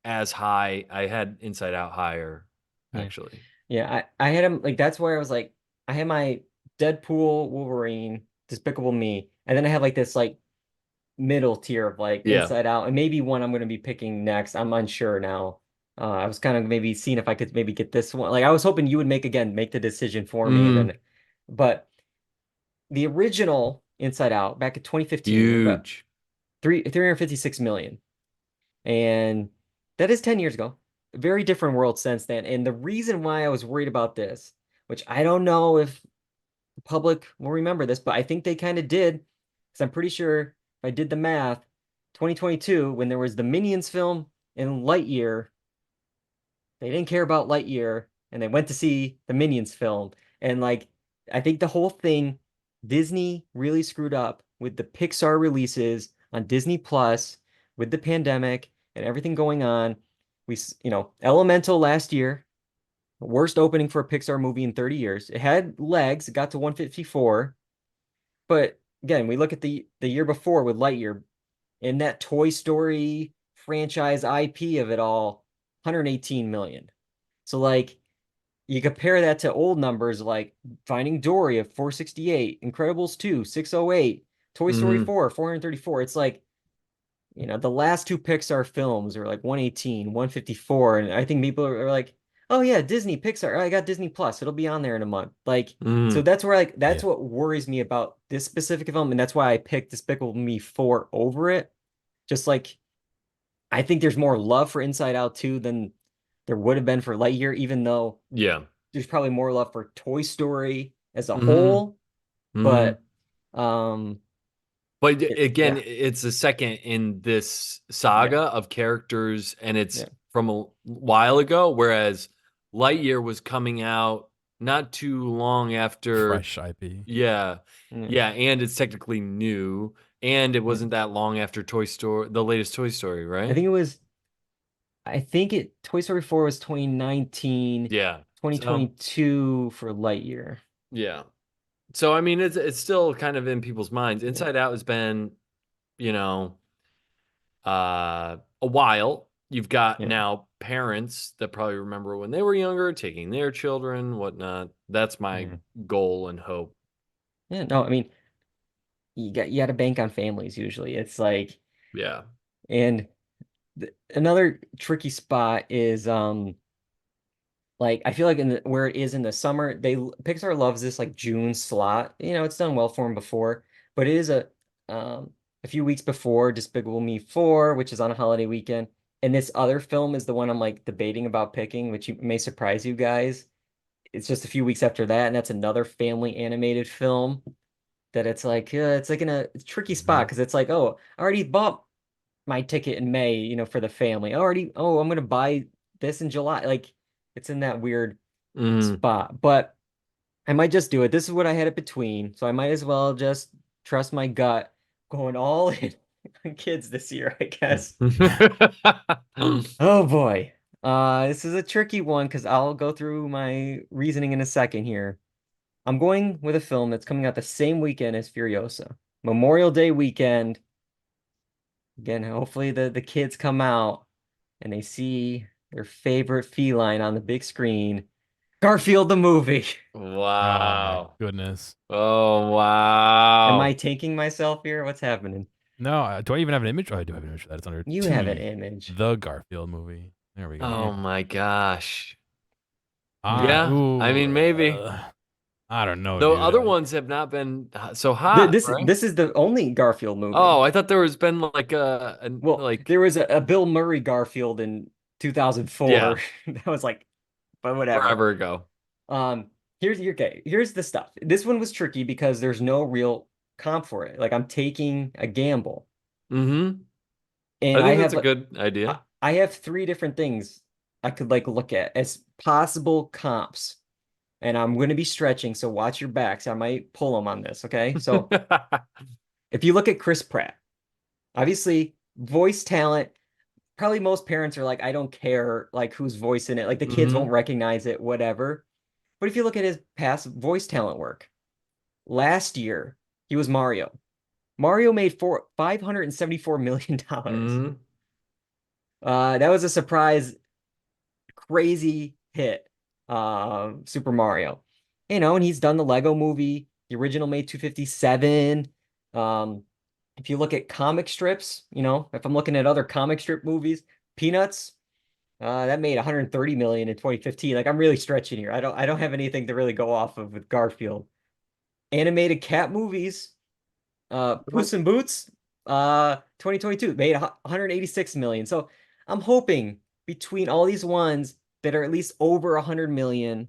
as high. I had Inside Out higher, Yeah. actually. Yeah, I had him like that's where I was like I had my Deadpool, Wolverine, Despicable Me, and then I had like this like middle tier of like Yeah. Inside Out, and maybe one I'm gonna be picking next. I'm unsure now. I was kind of maybe seeing if I could maybe get this one. Like I was hoping you would make the decision for me, and Mm, then, but the original Inside Out back in 2015 made about huge. 356 million, and that is 10 years ago. A very different world since then. And the reason why I was worried about this, which I don't know if the public will remember this, but I think they kind of did, because I'm pretty sure if I did the math, 2022, when there was the Minions film and Lightyear, they didn't care about Lightyear and they went to see the Minions film. And like, I think the whole thing, Disney really screwed up with the Pixar releases on Disney Plus with the pandemic and everything going on. Elemental last year, worst opening for a Pixar movie in 30 years. It had legs, it got to 154. But again, we look at the year before with Lightyear and that Toy Story franchise IP of it all, 118 million. So like you compare that to old numbers like Finding Dory of 468, Incredibles 2, 608, Toy Story Mm, 4, 434. It's like, the last 2 Pixar films are like 118, 154. And I think people are like, oh yeah, Disney, Pixar. I got Disney Plus. It'll be on there in a month. Like, so mm. that's where that's Yeah. what worries me about this specific film. And that's why I picked Despicable Me 4 over it. Just like I think there's more love for Inside Out 2 than there would have been for Lightyear, even though Yeah. there's probably more love for Toy Story as a Mm, whole. mm. But um But again, yeah, it's the second in this yeah, saga of characters, and it's yeah, from a while ago, whereas Lightyear was coming out not too long after. Fresh IP. Yeah, yeah, yeah, and it's technically new, and it yeah. wasn't that long after Toy Story, the latest Toy Story, I right? think it was I think it Toy Story 4 was 2019, Yeah. So 2022 for Lightyear. yeah. So I mean, it's still kind of in people's minds. Yeah, Inside Out has been, you know, a while. You've got yeah, now parents that probably remember when they were younger, taking their children, whatnot. That's my yeah. goal and hope. Yeah, no, I mean you got to bank on families usually. It's like Yeah. and another tricky spot is like I feel like where it is in the summer, Pixar loves this like June slot. It's done well for them before, but it is a few weeks before Despicable Me 4, which is on a holiday weekend. And this other film is the one I'm like debating about picking, which may surprise you guys. It's just a few weeks after that, and that's another family animated film that it's like in a tricky spot because it's like, oh, I already bought my ticket in May, for the family. I'm gonna buy this in July. Like it's in that weird Mm. spot. But I might just do it. This is what I had it between, so I might as well just trust my gut, going all in on kids this year, I guess. Oh boy. This is a tricky one because I'll go through my reasoning in a second here. I'm going with a film that's coming out the same weekend as Furiosa. Memorial Day weekend. Again, hopefully the kids come out and they see their favorite feline on the big screen. Garfield the movie. Oh my Wow. goodness. Oh, Am I wow. tanking myself here? What's happening? No, do I even have an image? Oh, I do have an image for that. It's under You have an T. image. The Garfield movie. There we go. Oh my gosh. Ah, Yeah, I ooh, mean, maybe. I don't know, Though dude. other ones have not been so hot, right? This is the only Garfield movie. Oh, I thought there was been like Well, like there was a Bill Murray Garfield in yeah, 2004. That was like, but whatever. forever ago. Um, here's the stuff. This one was tricky because there's no real comp for it. Like I'm taking a gamble. Mm-hmm. And I think that's a good idea. I have three different things I could like look at as possible comps. And I'm going to be stretching, so watch your backs. I might pull them on this, okay? So if you look at Chris Pratt, obviously voice talent, probably most parents are like, I don't care like who's voicing it. Like the kids Mhm. won't recognize it, whatever. But if you look at his past voice talent work, last year he was Mario. Mario made $574 million. Mhm. That was a surprise, crazy hit. Super Mario. You know, and he's done the Lego movie. The original made 257. If you look at comic strips, you know, if I'm looking at other comic strip movies, Peanuts, that made 130 million in 2015. Like I'm really stretching here. I don't have anything to really go off of with Garfield. Animated cat movies, Puss in Boots, 2022 made 186 million. So I'm hoping between all these ones that are at least over 100 million,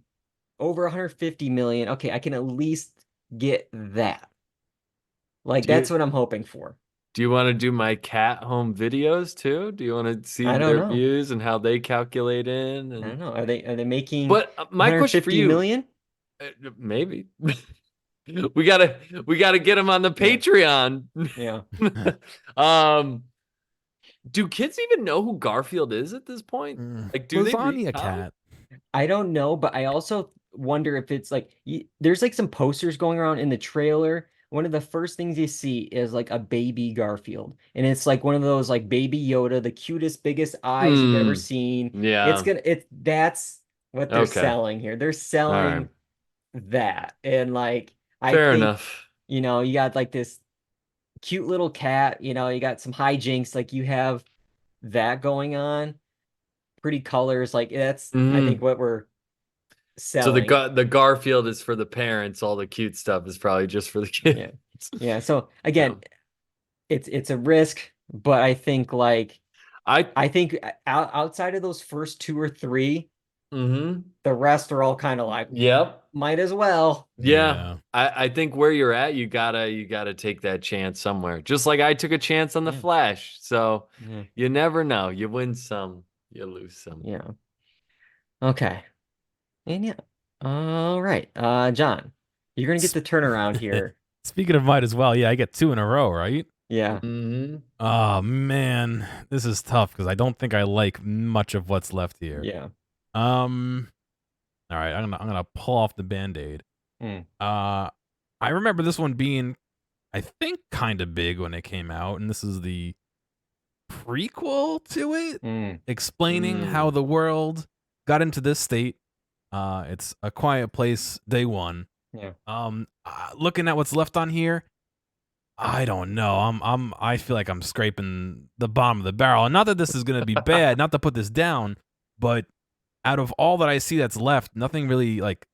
over 150 million, okay, I can at least get that. Like Do that's you what I'm hoping for. do you want to do my cat home videos too? Do you want to see I don't their know. views and how they calculate in I don't and know. Are they making but my question for 150 you, million? maybe we gotta get them on the Yeah. Patreon. Yeah. Um, do kids even know who Garfield is at this point? Like, do they read Lasagna comics? cat. I don't know, but I also wonder if it's like there's like some posters going around in the trailer. One of the first things you see is like a baby Garfield, and it's like one of those like baby Yoda, the cutest, biggest eyes you've ever Hmm. seen. Yeah. That's what they're Okay. selling here. They're All right. selling that, and like I Fair think enough. you got like this cute little cat. You got some hijinks, like you have that going on. Pretty colors, like that's I think Mm. what we're So the selling. the Garfield is for the parents. All the cute stuff is probably just for the Yeah. kids. Yeah. So Yeah. again, it's a risk, but I think like I. I think outside of those first two or three, Mm-hmm. the rest are all kind of like Yep. might as well. Yeah. Yeah. I think where you're at, you gotta take that chance somewhere. Just like I took a chance on the Yeah. Flash. So Yeah. you never know. You win some, you lose some. Yeah. Okay. And yeah. All right. John, you're gonna get the turnaround here. Speaking of might as well, yeah, I get 2 in a row, right? Yeah. Mm-hmm. Oh man, this is tough because I don't think I like much of what's left here. Yeah. Um, all right, I'm gonna pull off the Band-Aid. Mm. I remember this one being, I think, kind of big when it came out, and this is the prequel to it, Mm. explaining how the world got into this state. It's A Quiet Place Day One. Yeah. Looking at what's left on here, I don't know. I feel like I'm scraping the bottom of the barrel. And not that this is gonna be bad, not to put this down, but out of all that I see that's left, nothing really like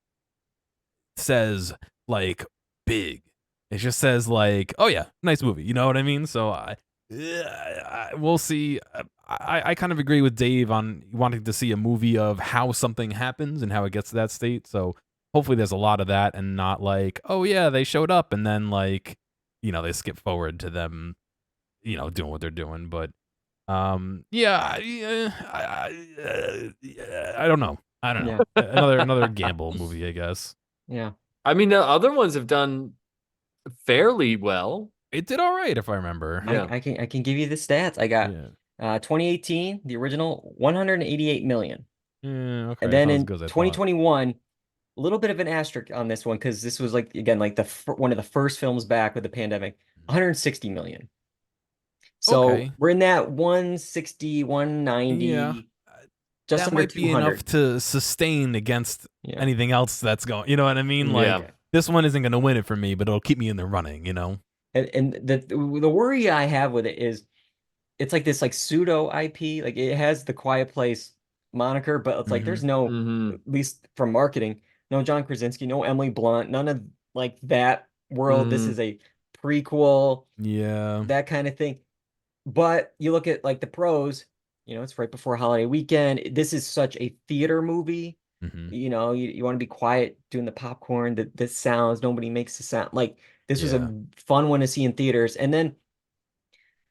says like big. It just says like, oh yeah, nice movie. You know what I mean? So we'll see. I kind of agree with Dave on wanting to see a movie of how something happens and how it gets to that state. So hopefully there's a lot of that and not like, oh yeah, they showed up and then like, they skip forward to them, doing what they're doing. But yeah, I don't know. I don't know. Yeah. Another gamble movie, I guess. Yeah. I mean, the other ones have done fairly well. It did all right, if I remember. Yeah. I can give you the stats. I got Yeah. 2018, the original 188 million. Yeah, okay. And then Not as in good as I thought. 2021, a little bit of an asterisk on this one because this was like again like one of the first films back with the pandemic, 160 million. So Okay. we're in that 160, 190, Yeah. just That under might be enough 200. to sustain against Yeah. anything else that's going. You know what I mean? Like Yeah. this one isn't going to win it for me, but it'll keep me in the running. And the worry I have with it is it's like this like pseudo IP. Like it has The Quiet Place moniker, but it's like there's no, Mm-hmm. at least from marketing, no John Krasinski, no Emily Blunt, none of like that world. This Mm-hmm. is a prequel, Yeah. that kind of thing. But you look at like the pros, it's right before holiday weekend. This is such a theater movie. Hmm. You want to be quiet doing the popcorn, the sounds, nobody makes a sound. Like this was Yeah. a fun one to see in theaters. And then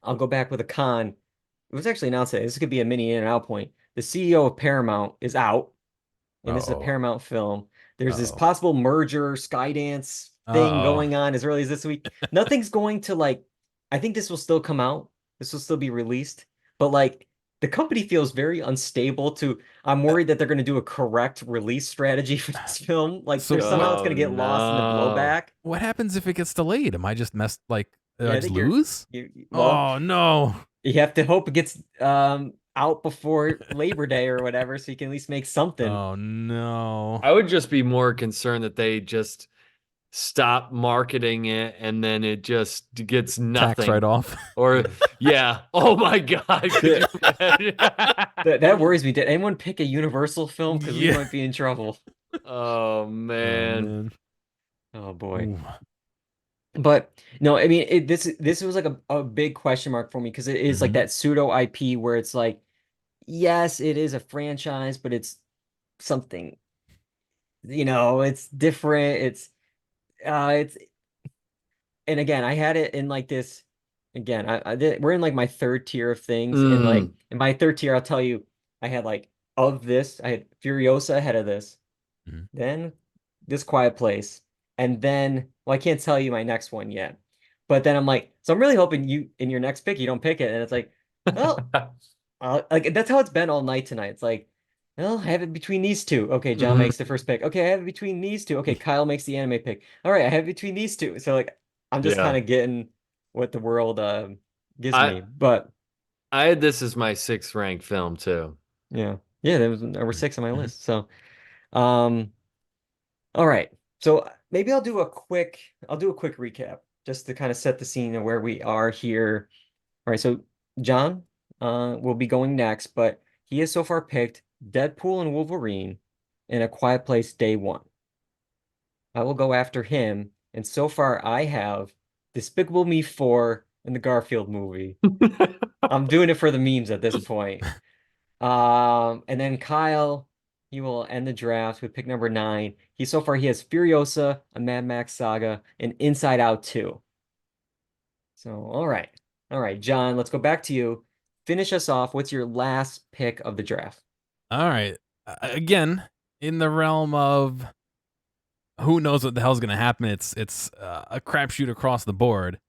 I'll go back with a con. It was actually announced that this could be a mini in and out point. The CEO of Paramount is out, and this is a Uh-oh. Paramount film. There's this Uh-oh. possible merger Skydance thing Uh-oh. going on as early as this week. Nothing's going to like, I think this will still come out. This will still be released, but like the company feels very unstable I'm worried that they're going to do a correct release strategy for this film. Like So there's somehow what it's Oh going to get lost in the no. blowback. what happens if it gets delayed? Am I just messed like Yeah, I I just think lose? well, Oh no. you have to hope it gets out before Labor Day or whatever, so you can at least make something. Oh no. I would just be more concerned that they just stop marketing it and then it just gets Tax nothing. write-off. Or yeah. Oh my God. Could you imagine? That worries me. Did anyone pick a Universal film? Because we Yeah. might be in trouble. Oh Oh man. man. Oh boy. Ooh. But no, I mean this was like a big question mark for me because it is like Mhm. that pseudo IP where it's like, yes, it is a franchise, but it's something, it's different. It's and again, I had it in like this. Again, we're in like my third tier of things, and like Mm. in my third tier, I'll tell you, I had like of this, I had Furiosa ahead of this, Mhm. then This Quiet Place, and then well, I can't tell you my next one yet, but then I'm like, so I'm really hoping you in your next pick you don't pick it, and it's like, well, like that's how it's been all night tonight. It's like, well, I have it between these two. Okay, John Mhm. makes the first pick. Okay, I have it between these two. Okay, Kyle makes the anime pick. All right, I have it between these two. So like, I'm just kind Yeah. of getting what the world gives I me. But I had this as my sixth ranked film too. yeah, yeah, there was number 6 on my Mhm. list. So, um, all right. So maybe I'll do a quick recap just to kind of set the scene of where we are here. All right, so John will be going next, but he has so far picked Deadpool and Wolverine in A Quiet Place Day One. I will go after him, and so far I have Despicable Me 4 and the Garfield movie. I'm doing it for the memes at this point. And then Kyle, he will end the draft with pick number 9. He has Furiosa, a Mad Max saga, and Inside Out 2. So, all right. All right, John, let's go back to you. Finish us off. What's your last pick of the draft? All right. Again, in the realm of who knows what the hell's gonna happen, it's a crapshoot across the board.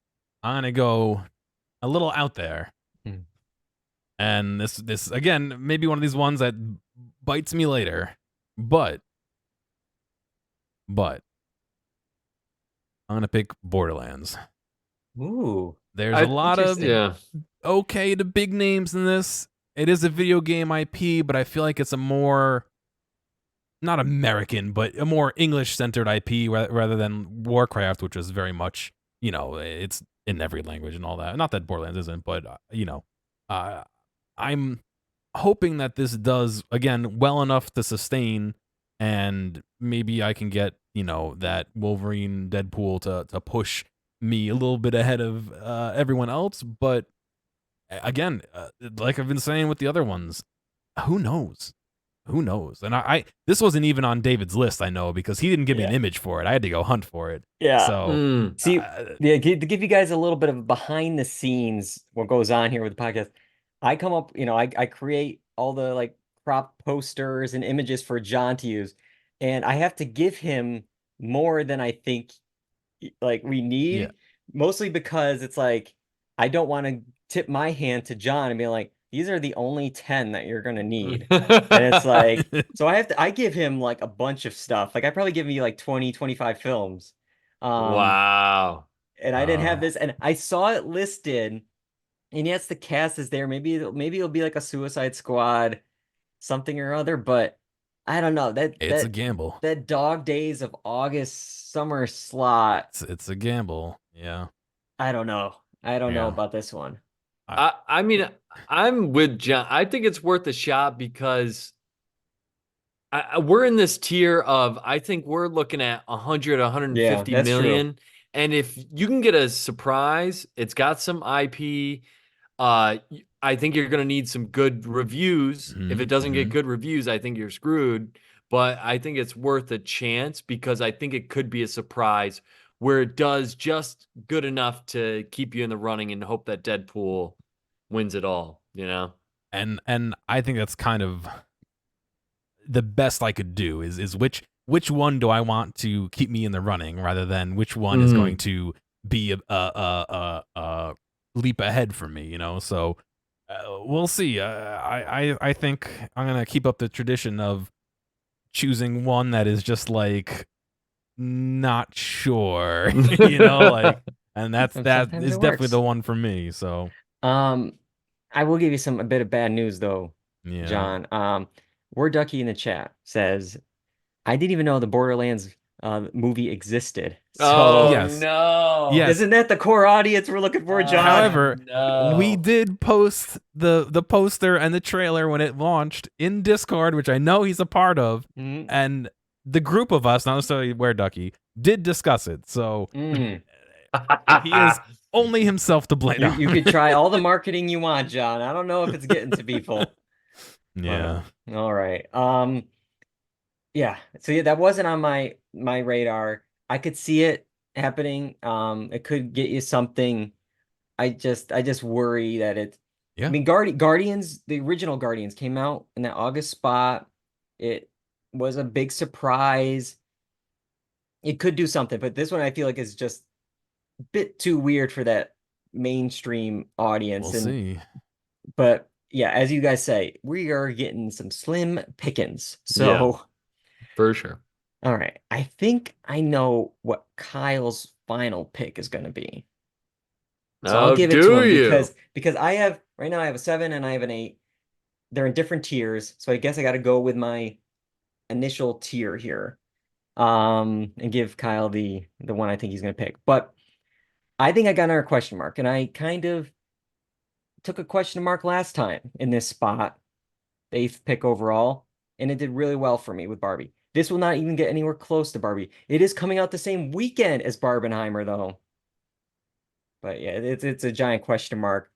I'm gonna go a little out there, Hmm. and this again maybe one of these ones that bites me later, but I'm gonna pick Borderlands. Ooh. There's a lot of Interesting. Yeah. okay to big names in this. It is a video game IP, but I feel like it's a more not American, but a more English-centered IP rather than Warcraft, which is very much, it's in every language and all that. Not that Borderlands isn't, but uh, I'm hoping that this does again well enough to sustain, and maybe I can get that Wolverine Deadpool to push me a little bit ahead of everyone else. But again, like I've been saying with the other ones, who knows? Who knows? And I this wasn't even on David's list, I know, because he didn't give me an Yeah. image for it. I had to go hunt for it. Yeah. So, Mm. See, yeah, to give you guys a little bit of behind the scenes, what goes on here with the podcast, I come up, I create all the like crop posters and images for John to use, and I have to give him more than I think like we yeah. need, mostly because it's like I don't want to tip my hand to John and be like, these are the only 10 that you're gonna need. And it's like, so I give him like a bunch of stuff. Like I probably give me like 20, 25 films. Um, Wow. and I didn't have this, and I saw it listed, and yes, the cast is there. Maybe it'll be like a Suicide Squad, something or other, but I don't know. That It's a that gamble. that Dog Days of August summer slot. It's a gamble. Yeah. I don't know. I don't know Yeah. about this one. I mean, I'm with John. I think it's worth a shot because we're in this tier of, I think we're looking at 100, 150 that's true. million. And if you can get a surprise, it's got some IP. I think you're going to need some good reviews. If it doesn't get good reviews, I think you're screwed. But I think it's worth a chance because I think it could be a surprise where it does just good enough to keep you in the running and hope that Deadpool wins it all, you know? And I think that's kind of the best I could do is which one do I want to keep me in the running rather than which one is going to be a leap ahead for me, you know? So we'll see. I think I'm gonna keep up the tradition of choosing one that is just like not sure, you know, like, and that Sometimes is it definitely works. the one for me. So I will give you a bit of bad news though, yeah, John. Word Ducky in the chat says, I didn't even know the Borderlands movie existed. So yes. No. Yes. isn't that the core audience we're looking for, John? However, no. we did post the poster and the trailer when it launched in Discord, which I know he's a part of, and the group of us, not necessarily Where Ducky, did discuss it. So he is only himself to blame. You could try all the marketing you want, John. I don't know if it's getting to people. Yeah. All right. Yeah. So yeah, that wasn't on my radar. I could see it happening. It could get you something. I just worry that it. Yeah. I mean, Guardians, the original Guardians came out in that August spot. It was a big surprise. It could do something, but this one I feel like is just a bit too weird for that mainstream audience. We'll see. But yeah, as you guys say, we are getting some slim pickings. So for sure. All right. I think I know what Kyle's final pick is going to be. So I'll give it to him because I have right now I have a 7 and I have an 8. They're in different tiers, so I guess I got to go with my initial tier here. And give Kyle the one I think he's going to pick. But I think I got another question mark, and I kind of took a question mark last time in this spot, the 8th pick overall, and it did really well for me with Barbie. This will not even get anywhere close to Barbie. It is coming out the same weekend as Barbenheimer, though. But yeah, it's a giant question mark.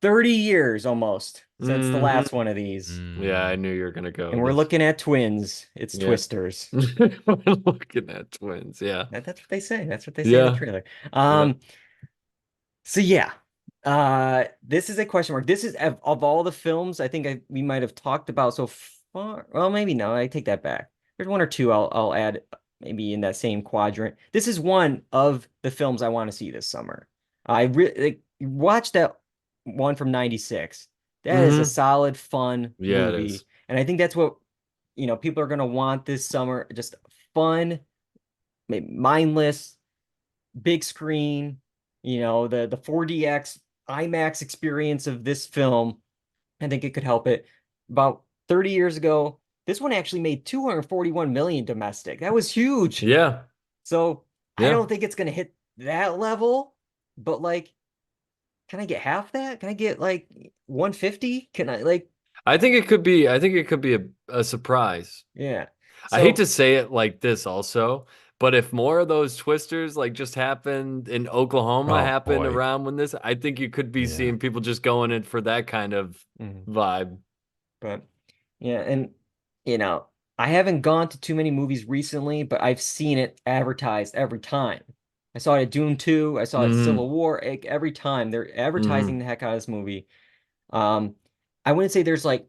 30 years almost since the last one of these. Yeah, I knew you were gonna go. And we're looking at twins. It's Twisters. We're looking at twins. Yeah, that's what they say. That's what they say in the trailer. So yeah, this is a question mark. This is of all the films I think we might have talked about so far. Well, maybe no. I take that back. There's one or two I'll add maybe in that same quadrant. This is one of the films I want to see this summer. I watched that one from '96. That is a solid, fun movie, and I think that's what people are gonna want this summer. Just fun, mindless, big screen. The 4DX IMAX experience of this film. I think it could help it. About 30 years ago, this one actually made 241 million domestic. That was huge. Yeah. So I don't think it's gonna hit that level, but can I get half that? Can I get 150? Can I I think it could be a surprise. Yeah. I hate to say it like this also, but if more of those twisters just happened in Oklahoma around when this, I think you could be seeing people just going in for that kind of vibe. But yeah, and I haven't gone to too many movies recently, but I've seen it advertised every time. I saw it at Dune 2. I saw it at Civil War. Every time they're advertising the heck out of this movie. I wouldn't say there's a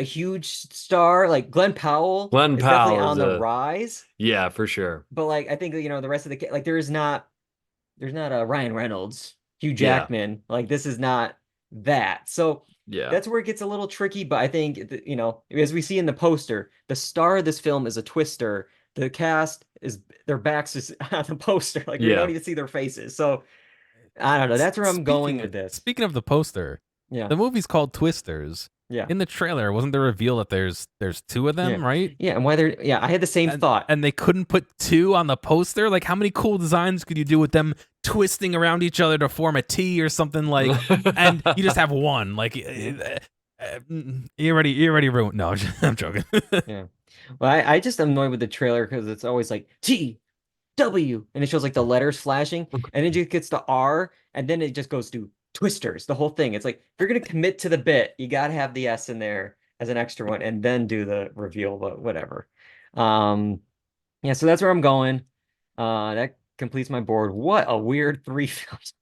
huge star like Glenn Powell. Is definitely on the rise. Yeah, for sure. But I think the rest of the there's not a Ryan Reynolds, Hugh Jackman. This is not that. So that's where it gets a little tricky. But I think as we see in the poster, the star of this film is a twister. The cast is their backs is on the poster. You don't even see their faces. So I don't know. That's where I'm going with this. Speaking of the poster, the movie's called Twisters. Yeah. In the trailer, wasn't the reveal that there's 2 of them, right? Yeah, and why I had the same thought. And they couldn't put 2 on the poster? How many cool designs could you do with them twisting around each other to form a T or something and you just have one? You already ruined. No, I'm joking. Yeah. Well, I just am annoyed with the trailer because it's always like T W and it shows like the letters flashing and it just gets to R and then it just goes to Twisters, the whole thing. It's like if you're gonna commit to the bit, you gotta have the S in there as an extra one and then do the reveal, but whatever. Yeah, so that's where I'm going. That completes my board. What a weird three films.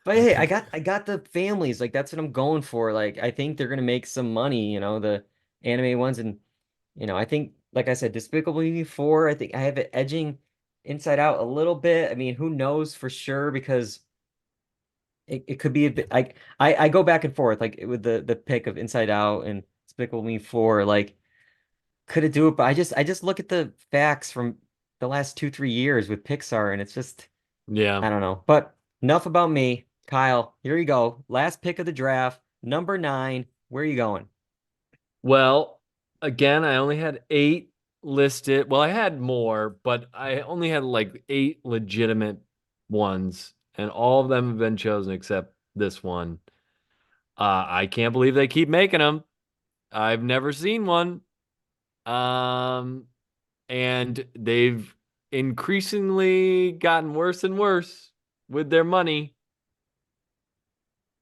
But hey, I got the families. Like that's what I'm going for. Like I think they're gonna make some money, the anime ones. And I think, like I said, Despicable Me 4, I think I have it edging Inside Out a little bit. I mean, who knows for sure because it could be a bit like I go back and forth like with the pick of Inside Out and Despicable Me 4. Like could it do it? But I just look at the facts from the last 2, 3 years with Pixar, and it's just Yeah. I don't know. But enough about me. Kyle, here you go. Last pick of the draft, number 9. Where are you going? Well, again, I only had 8 listed. Well, I had more, but I only had like 8 legitimate ones, and all of them have been chosen except this one. I can't believe they keep making them. I've never seen one. Um, and they've increasingly gotten worse and worse with their money.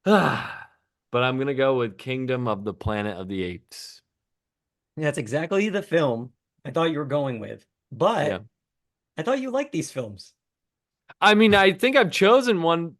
But I'm gonna go with Kingdom of the Planet of the Apes. That's exactly the film I thought you were going with. Yeah. But I thought you liked these films. I mean, I think I've chosen one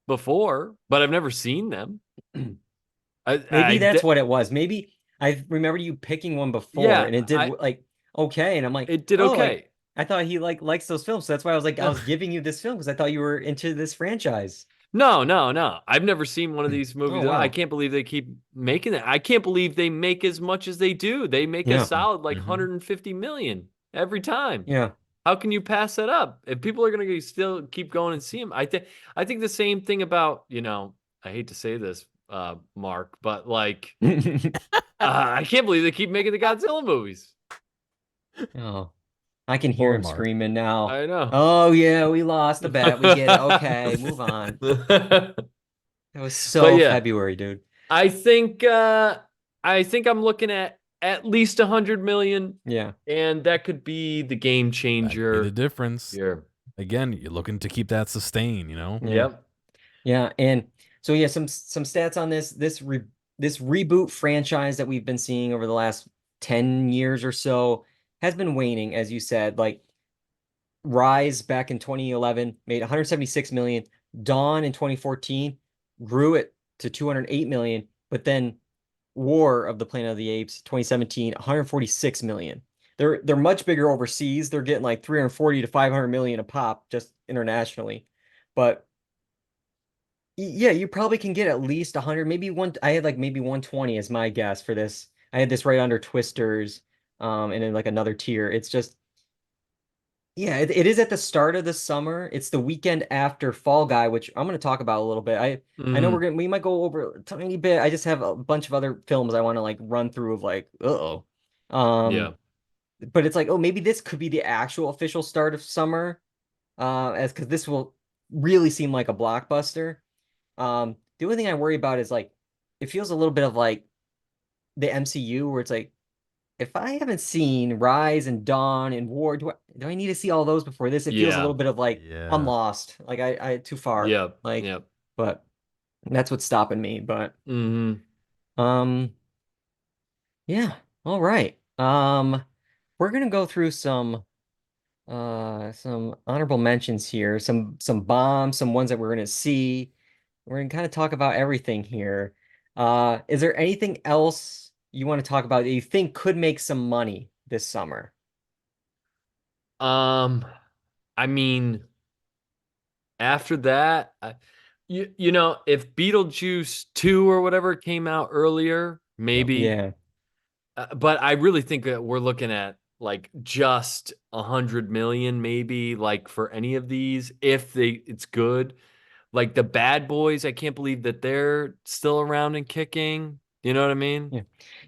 before, but I've never seen them. Maybe that's what it was. Maybe I remember you picking one before Yeah, and it did like okay. And I'm like, it did oh, okay. like I thought he likes those films. So that's why I was like, I was giving you this film because I thought you were into this franchise. No, no, no. I've never seen one of these Oh movies. I wow. can't believe they keep making it. I can't believe they make as much as they do. They make a Yeah. solid like Mhm. 150 million every time. Yeah. How can you pass that up? If people are going to still keep going and see them, I think the same thing about, I hate to say this, Mark, but like I can't believe they keep making the Godzilla movies. Oh, I can hear Poor him Mark. screaming now. I know. Oh yeah, we lost the bet. We get it. Okay, move on. But That was so yeah, February, dude. I think I'm looking at least 100 million, Yeah. and that could be the game That could be the changer difference. here. Again, you're looking to keep that sustain, Yeah. Yep. Yeah, and so yeah, some stats on this reboot franchise that we've been seeing over the last 10 years or so has been waning, as you said. Like Rise back in 2011 made 176 million. Dawn in 2014 grew it to 208 million, but then War of the Planet of the Apes 2017 146 million. They're much bigger overseas. They're getting like 340 to 500 million a pop just internationally. But yeah, you probably can get at least 100, maybe one. I had like maybe 120 as my guess for this. I had this right under Twisters, and then like another tier. It's just, yeah, it is at the start of the summer. It's the weekend after Fall Guy, which I'm going to talk about a little bit. I know Mhm. we might go over a tiny bit. I just have a bunch of other films I want to like run through of like, uh-oh. Yeah. But it's like, oh, maybe this could be the actual official start of summer, as because this will really seem like a blockbuster. The only thing I worry about is like it feels a little bit of like the MCU where it's like if I haven't seen Rise and Dawn and War, do I need to see all those before this? It feels a Yeah. little bit of like I'm Yeah. lost. Like I too far. Yep. Like, Yep. but that's what's stopping me. But Hmm. um yeah, all right. We're gonna go through some honorable mentions here, some bombs, some ones that we're gonna see. We're gonna kind of talk about everything here. Is there anything else you want to talk about that you think could make some money this summer? Um, I mean, after that, if Beetlejuice 2 or whatever came out earlier, maybe. Yeah. But I really think that we're looking at like just 100 million, maybe like for any of these, if it's good. Like the Bad Boys, I can't believe that they're still around and kicking. You know what I mean? Yeah.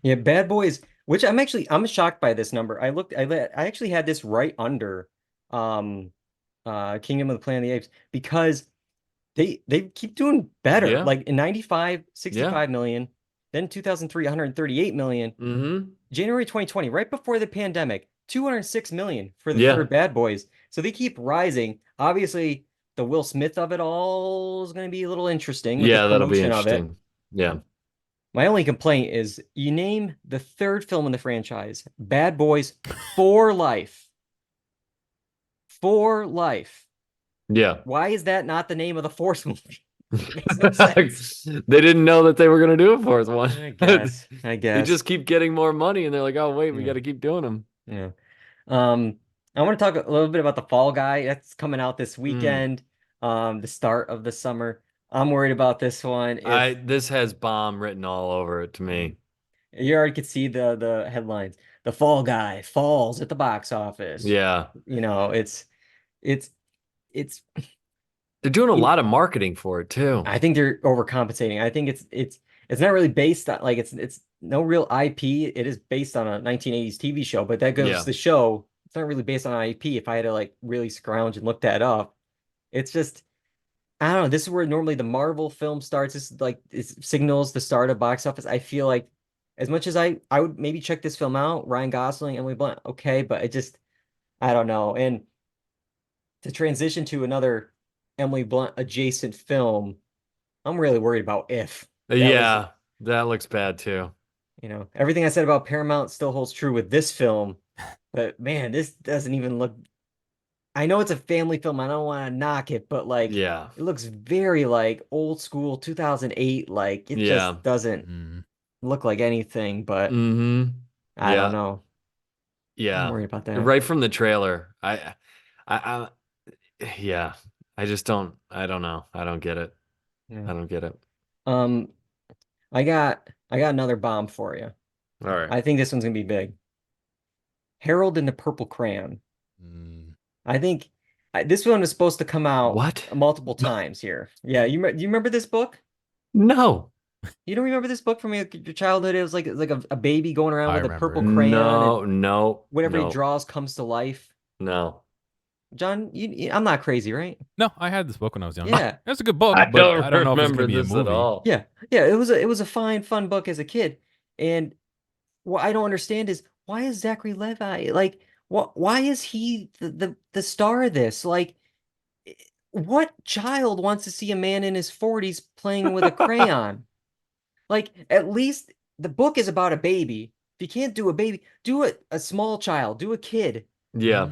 Yeah, Bad Boys, which I'm shocked by this number. I actually had this right under um Kingdom of the Planet of the Apes because they keep doing better. Yeah. Like in 95, Yeah. 65 million, then 2003, 138 million. Mm-hmm. January 2020, right before the pandemic, 206 million for the Yeah. third Bad Boys. So they keep rising. Obviously, the Will Smith of it all is going to be a little interesting with the Yeah, that'll be promotion of it. interesting. Yeah. My only complaint is you name the third film in the franchise, Bad Boys for Life. For Life. Yeah. Why is that not the name of the fourth movie? Makes no sense. They didn't know that they were going to do a fourth one. I guess. They just keep getting more money and they're like, oh, wait, we Yeah. got to keep doing them. Yeah. I want to talk a little bit about the Fall Guy. That's coming out this weekend. The start of the summer. I'm worried about this one. This has bomb written all over it to me. You already could see the headlines. The Fall Guy falls at the box office. Yeah. You know, it's They're doing a lot of marketing for it too. I think they're overcompensating. I think it's not really based on like it's no real IP. It is based on a 1980s TV show, but that goes to show it's not really based on IP. If I had to like really scrounge and look that up, it's just I don't know. This is where normally the Marvel film starts. This is like it signals the start of box office. I feel like as much as I would maybe check this film out, Ryan Gosling, Emily Blunt, okay, but it just I don't know. And to transition to another Emily Blunt adjacent film, I'm really worried about If. That looks bad too. You know, everything I said about Paramount still holds true with this film, but man, this doesn't even look. I know it's a family film. I don't want to knock it, but like, Yeah. it looks very like old school 2008. Like, it just doesn't look like anything. But I don't know. Yeah, I'm worried about that. Right from the trailer, I just don't. I don't know. I don't get it. Yeah. I don't get it. I got another bomb for you. All right. I think this one's gonna be big. Harold and the Purple Crayon. I think this one was supposed to come out multiple times here. Yeah, do you remember this book? No. You don't remember this book from your childhood? It was like a baby going around with a purple it. crayon. No. Whatever he draws comes to life. No. John, I'm not crazy, right? No, I had this book when I was young. Yeah, it's a good book, but I don't know if it's gonna be a movie. At all. Yeah, it was a fun book as a kid. And what I don't understand is why is Zachary Levi like why is he the star of this? Like, what child wants to see a man in his 40s playing with a crayon? Like, at least the book is about a baby. If you can't do a baby, do a small child, do a kid. Yeah.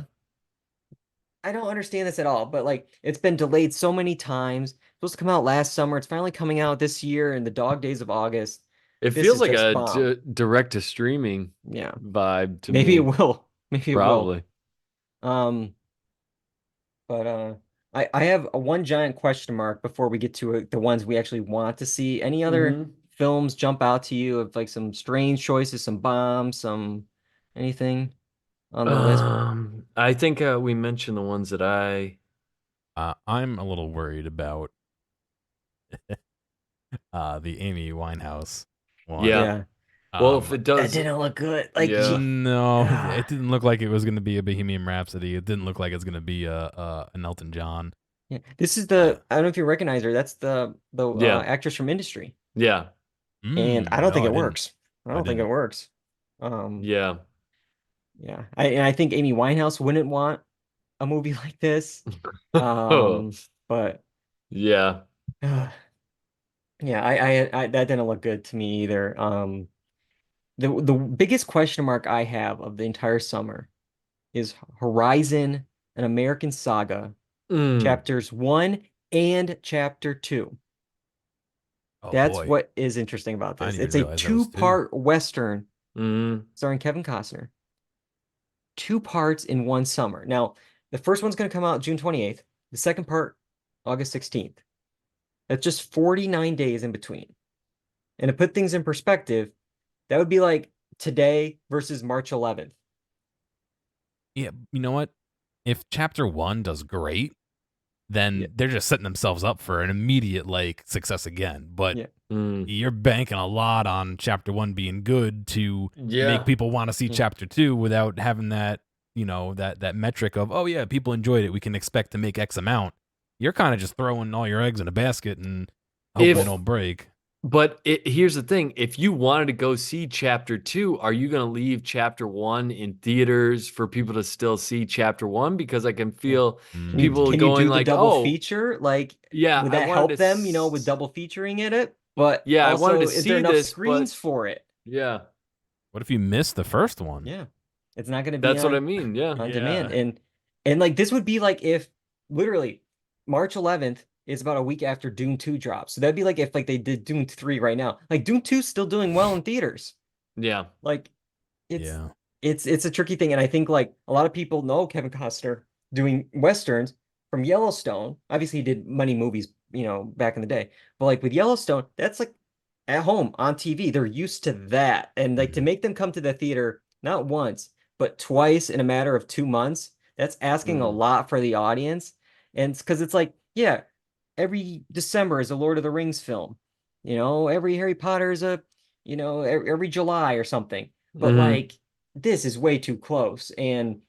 I don't understand this at all, but like it's been delayed so many times. It's supposed to come out last summer. It's finally coming out this year in the dog days of August. It feels like a direct to streaming vibe to me. Maybe it will. Maybe it Probably. will. But I have a one giant question mark before we get to the ones we actually want to see. Any other films jump out to you of like some strange choices, some bombs, some anything on the list? I think we mentioned the ones that I'm a little worried about the Amy Winehouse one. Yeah. Well, if it does, that didn't look good. Like, no, it didn't look like it was going to be a Bohemian Rhapsody. It didn't look like it's going to be an Elton John. Yeah, this is I don't know if you recognize her. That's the actress from Industry. Yeah, and I don't think it works. I don't think it works. Yeah. I think Amy Winehouse wouldn't want a movie like this. But yeah. Yeah, I that didn't look good to me either. The biggest question mark I have of the entire summer is Horizon: An American Saga, chapters 1 and chapter 2. That's what is interesting about this. It's a 2-part Western starring Kevin Costner. 2 parts in one summer. Now, the first one's going to come out June 28th. The second part, August 16th. That's just 49 days in between. And to put things in perspective, that would be like today versus March 11th. Yeah, you know what? If chapter 1 does great, then they're just setting themselves up for an immediate like success again. But you're banking a lot on chapter 1 being good to make people want to see chapter 2 without having that, that metric of, oh yeah, people enjoyed it, we can expect to make X amount. you're kind of just throwing all your eggs in a basket and hoping If they don't break. But here's the thing. If you wanted to go see chapter 2, are you going to leave chapter 1 in theaters for people to still see chapter 1? Because I can feel Can you people can you going do the like, double oh, feature? Like, yeah, would I that wanted to, help them, with double featuring in it? But yeah, I wanted also, to is there see enough this, but screens for it? yeah, What if you miss the first one? Yeah. It's not going to be that's what I on mean. Yeah. demand. Yeah. And like this would be like if literally March 11th is about a week after Dune 2 drops. So that'd be like if like they did Dune 3 right now. Like Dune 2 's still doing well in theaters. Yeah. Like it's Yeah. it's a tricky thing. And I think like a lot of people know Kevin Costner doing Westerns from Yellowstone. Obviously he did many movies, back in the day. But like with Yellowstone, that's like at home on TV. They're used to that. And like to Mhm. make them come to the theater not once, but twice in a matter of 2 months, that's asking a Mm. lot for the audience. And it's because it's like, yeah, every December is a Lord of the Rings film. Every Harry Potter is every July or something. But Hmm. like this is way too close. And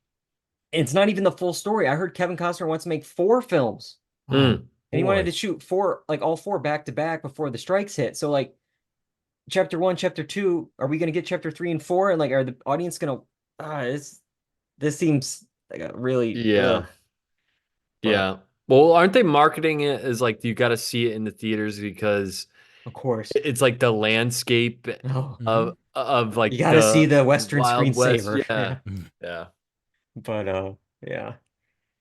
it's not even the full story. I heard Kevin Costner wants to make 4 films. Oh Mm. And he wanted boy. to shoot all four back to back before the strikes hit. So like chapter 1, chapter 2, are we gonna get chapter 3 and 4? And like are the audience gonna this seems like a really Yeah. but Yeah. Well, aren't they marketing it as like you got to see it in the theaters because of course. it's like the landscape Oh, Mhm. of you like gotta see the the Western Wild West? screensaver. Yeah. Yeah. Mhm. Yeah. But yeah.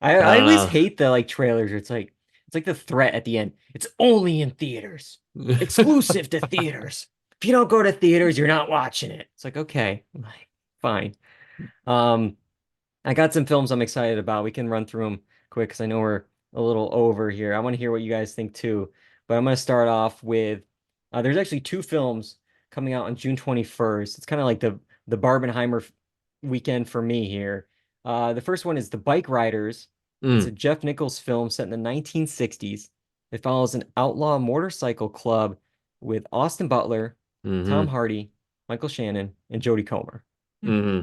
I I I always don't hate the like trailers where it's like the threat at the end. It's only in theaters. know. Exclusive to theaters. If you don't go to theaters, you're not watching it. It's like, okay, like, fine. Um, I got some films I'm excited about. We can run through them quick because I know we're a little over here. I want to hear what you guys think too. But I'm going to start off with there's actually 2 films coming out on June 21st. It's kind of like the Barbenheimer weekend for me here. The first one is The Bike Riders. It's a Mm. Jeff Nichols film set in the 1960s. It follows an outlaw motorcycle club with Austin Butler, Tom Hmm. Hardy, Michael Shannon, and Jodie Comer. Hmm.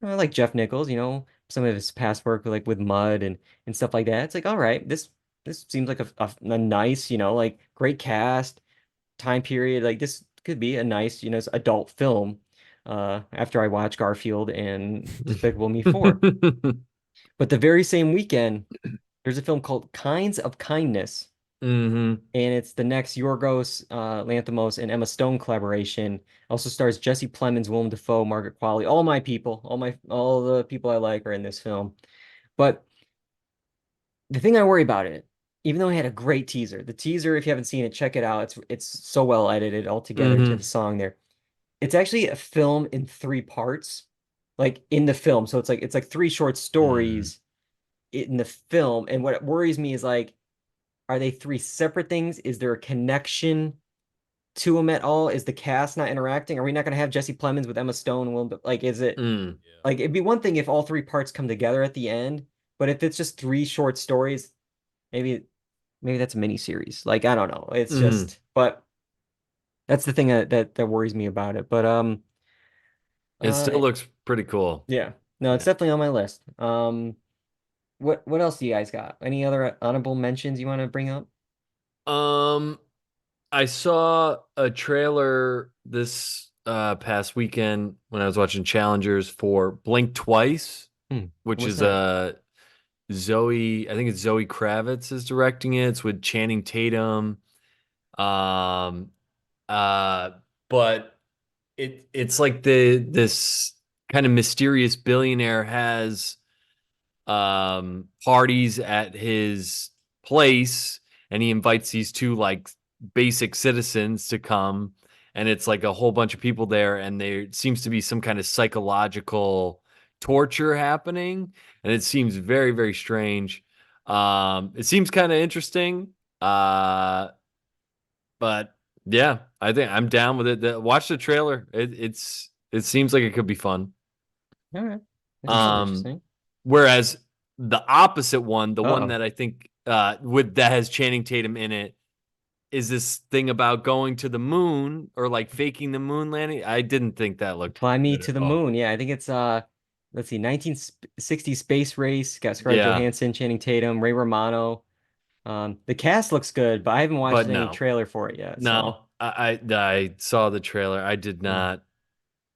I like Jeff Nichols, some of his past work with Mud and stuff like that. It's like, all right, this seems like a nice, like great cast, time period. Like this could be a nice, adult film. After I watch Garfield and Despicable Me 4. But the very same weekend, there's a film called Kinds of Kindness, Hmm. and it's the next Yorgos Lanthimos and Emma Stone collaboration. Also stars Jesse Plemons, Willem Dafoe, Margaret Qualley, all my people, all the people I like are in this film. But the thing I worry about it, even though it had a great teaser, the teaser, if you haven't seen it, check it out. It's so well edited all together to the Hmm. song there. It's actually a film in 3 parts, like in the film. So it's like 3 short stories in the film. And what worries me is like, are they 3 separate things? Is there a connection to them at all? Is the cast not interacting? Are we not going to have Jesse Plemons with Emma Stone? Like, is it Mm. Yeah. like it'd be one thing if all 3 parts come together at the end, but if it's just 3 short stories, maybe that's a mini series. Like, I don't know. It's Hmm. just, but that's the thing that worries me about it. But It uh, still looks pretty cool. yeah, no, it's Yeah. definitely on my list. What else do you guys got? Any other honorable mentions you want to bring up? Um, I saw a trailer this past weekend when I was watching Challengers for Blink Twice, which What's is that? I think it's Zoe Kravitz is directing it. It's with Channing Tatum. Um uh but it's like this kind of mysterious billionaire has parties at his place, and he invites these two like basic citizens to come, and it's like a whole bunch of people there, and there seems to be some kind of psychological torture happening, and it seems very very strange. It seems kind of interesting. But yeah, I think I'm down with it. Watch the trailer. It seems like it could be fun. All right, that sounds Um, interesting. Whereas the opposite one, the one Uh-oh. that I think with that has Channing Tatum in it, is this thing about going to the moon or like faking the moon landing. I didn't think that looked Fly Me good to at the all. Moon. Yeah, I think it's let's see, 1960 Space Race. Got Scarlett Yeah. Johansson, Channing Tatum, Ray Romano. The cast looks good, but I haven't watched But any no, trailer for it yet. So no, I saw the trailer. I yeah.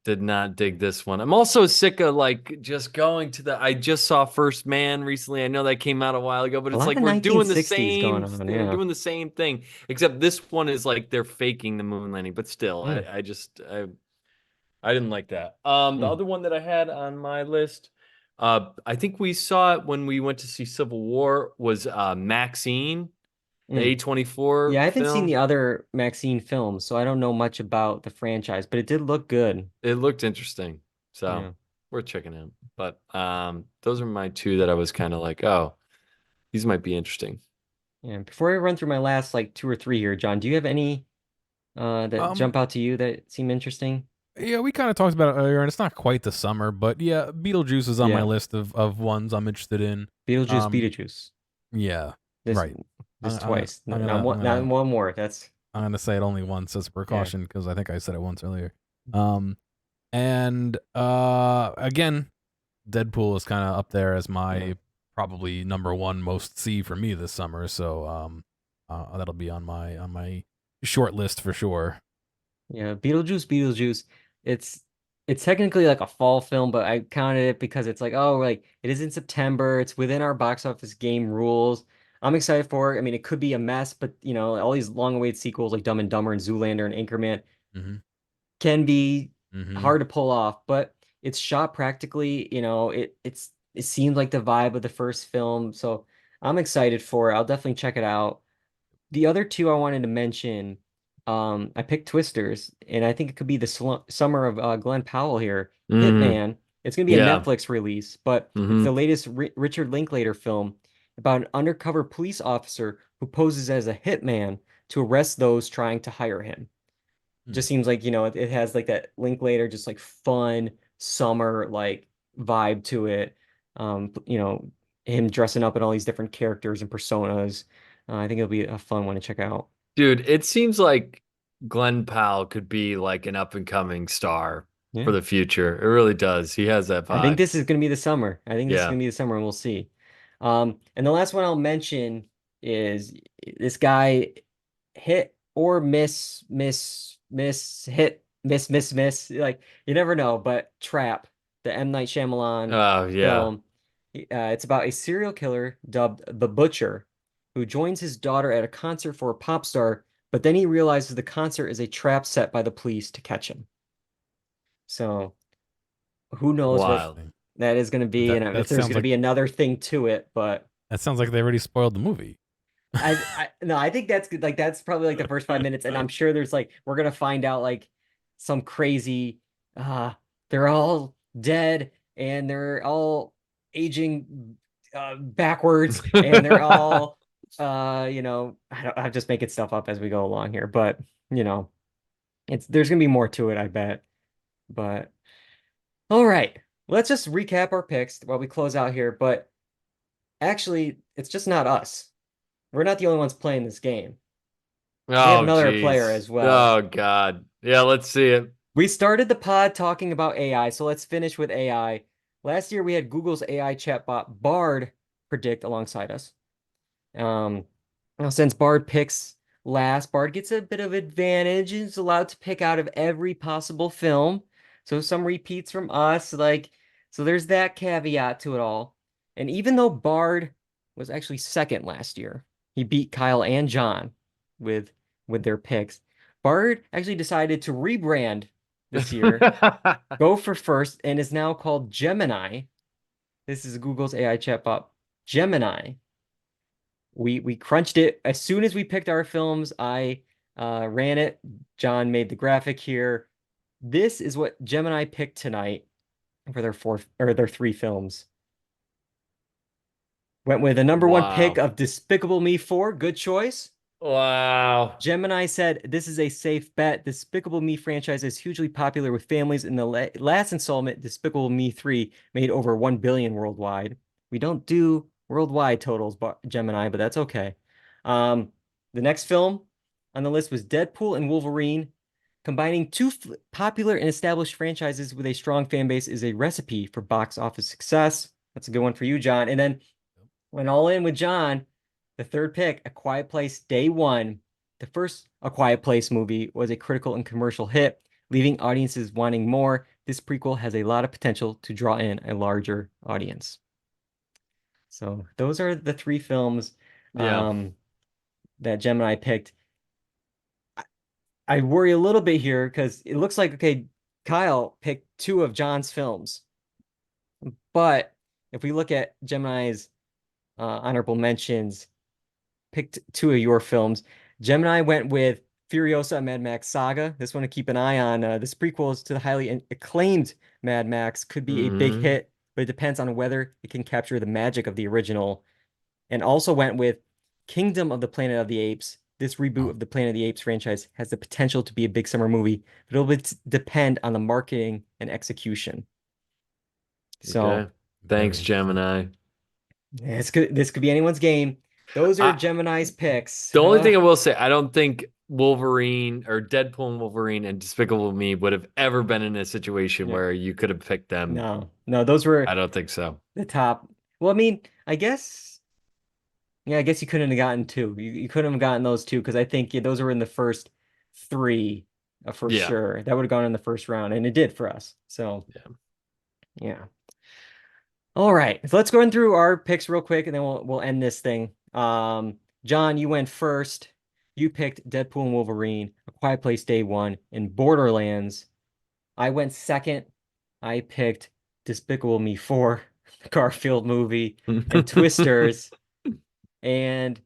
did not dig this one. I'm also sick of like just going to the. I just saw First Man recently. I know that came out a while ago, but A it's lot like of we're doing the 1960s going same. on. We're Yeah. doing the same thing, except this one is like they're faking the moon landing. But still, Mm, I didn't like that. The mm, other one that I had on my list, I think we saw it when we went to see Civil War, was Maxine, the mm. A24 Yeah, I haven't seen film. the other Maxine films, so I don't know much about the franchise, but it did look good. It looked interesting, so Yeah. we're checking out. But those are my two that I was kind of like, oh, these might be interesting. Yeah. Before I run through my last like two or three here, John, do you have any that Um, jump out to you that seem interesting? yeah, we kind of talked about it earlier, and it's not quite the summer, but yeah, Beetlejuice is on my Yeah. list of ones I'm interested in. Beetlejuice, Um, Beetlejuice. yeah, This right. this twice. Not I'm one, not gonna one more. That's I'm gonna say it only once as a yeah. precaution because I think I said it once earlier. And again, Deadpool is kind of up there as Yeah. my probably number one most see for me this summer. So that'll be on my short list for sure. Yeah, Beetlejuice, Beetlejuice. It's it's technically like a fall film, but I counted it because it's like, oh, like it is in September. It's within our box office game rules. I'm excited for it. I mean, it could be a mess, but you know, all these long-awaited sequels like Dumb and Dumber and Zoolander and Anchorman Mm-hmm. can be Mm-hmm. hard to pull off, but it's shot practically, you know, it seemed like the vibe of the first film, so I'm excited for it. I'll definitely check it out. The other two I wanted to mention, I picked Twisters, and I think it could be the summer of Glenn Powell here. Mm, Hitman. It's going to be a yeah. Netflix release, but it's Hmm. the latest Richard Linklater film about an undercover police officer who poses as a hitman to arrest those trying to hire him. Just seems like, you know, it has like that Linklater, just like fun summer like vibe to it. You know, him dressing up in all these different characters and personas. I think it'll be a fun one to check out. Dude, it seems like Glenn Powell could be like an up and coming star Yeah. for the future. It really does. He has that I think vibe. this is going to be the summer. I think this is Yeah. going to be the summer, and we'll see. And the last one I'll mention is this guy hit or miss. Like you never know, but Trap, the M. Night Shyamalan Oh, yeah. film. It's about a serial killer dubbed the Butcher, who joins his daughter at a concert for a pop star, but then he realizes the concert is a trap set by the police to catch him. So who knows what Wild. Interesting. that is going to be, That and if that there's sounds going to like be another thing to it, but that sounds like they already spoiled the movie. I no, I think that's good. Like that's probably like the first 5 minutes, and I'm sure there's like we're gonna find out like some crazy uh they're all dead and they're all aging backwards and they're all you know, I'm just making stuff up as we go along here, but you know, it's there's gonna be more to it, I bet. But all right, let's just recap our picks while we close out here. But actually, it's just not us. We're not the only ones playing this game. We have Oh, another player jeez. as well. Oh, God. Yeah, let's see it. We started the pod talking about AI, so let's finish with AI. Last year, we had Google's AI chatbot Bard predict alongside us. Um, Now, since Bard picks last, Bard gets a bit of advantage and is allowed to pick out of every possible film. So some repeats from us, like so. There's that caveat to it all. And even though Bard was actually second last year, he beat Kyle and John with with their picks. Bard actually decided to rebrand this year, go for first, and is now called Gemini. This is Google's AI chatbot, Gemini. We crunched it as soon as we picked our films. I ran it. John made the graphic here. This is what Gemini picked tonight for their fourth or their three films. Went with a number one pick Wow. of Despicable Me 4. Good choice. Wow. Gemini said, "This is a safe bet. Despicable Me franchise is hugely popular with families. In the last installment, Despicable Me 3 made over 1 billion worldwide. We don't do worldwide totals, Gemini, but that's okay. The next film on the list was Deadpool and Wolverine. Combining two popular and established franchises with a strong fan base is a recipe for box office success." That's a good one for you, John. And then went all in with John. The third pick, A Quiet Place Day One. The first A Quiet Place movie was a critical and commercial hit, leaving audiences wanting more. This prequel has a lot of potential to draw in a larger audience. So those are the three films Yeah. that Gemini picked. I worry a little bit here because it looks like, okay, Kyle picked two of John's films. But if we look at Gemini's honorable mentions, picked two of your films. Gemini went with Furiosa, Mad Max Saga. This one to keep an eye on. This prequel to the highly acclaimed Mad Max could be a big Mhm. hit, but it depends on whether it can capture the magic of the original. And also went with Kingdom of the Planet of the Apes. This reboot of the Planet of the Apes franchise has the potential to be a big summer movie, but it'll depend on the marketing and execution. So Okay. Thanks, Very Gemini. this could be anyone's game. Those are I, Gemini's picks. the only thing I will say, I don't think Wolverine or Deadpool and Wolverine and Despicable Me would have ever been in a situation Yeah. where you could have picked them. No, those were I don't think so. the top. Well, I mean, I guess, yeah, I guess you couldn't have gotten two. You couldn't have gotten those two because I think those were in the first three for Yeah. sure. That would have gone in the first round, and it did for us. So, Yeah. yeah. All right, so let's go through our picks real quick, and then we'll end this thing. John, you went first. You picked Deadpool and Wolverine, A Quiet Place Day One, and Borderlands. I went second. I picked Despicable Me 4, the Garfield movie, and Twisters. And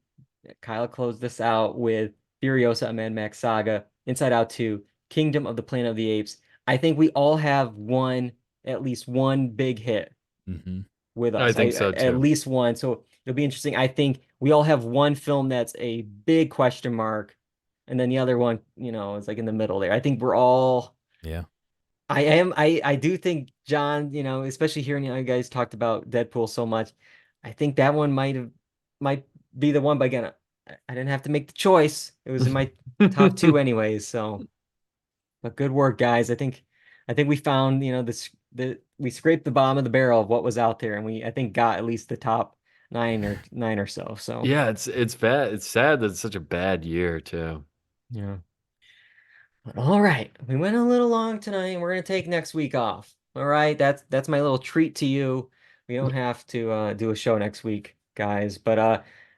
Kyle closed this out with Furiosa, A Mad Max Saga, Inside Out 2, Kingdom of the Planet of the Apes. I think we all have at least one big hit with I us. think so At too. least one. So it'll be interesting. I think we all have one film that's a big question mark, and then the other one, is like in the middle there. I think we're all. Yeah. I do think John, especially hearing you guys talked about Deadpool so much, I think that one might be the one. But again, I didn't have to make the choice. It was in my top two anyways. So, but good work, guys. I think we found, we scraped the bottom of the barrel of what was out there, and I think got at least the top nine or so. So Yeah, it's bad. It's sad that it's such a bad year too. yeah. All right, we went a little long tonight, and we're gonna take next week off. All right, that's my little treat to you. We don't have to do a show next week, guys, but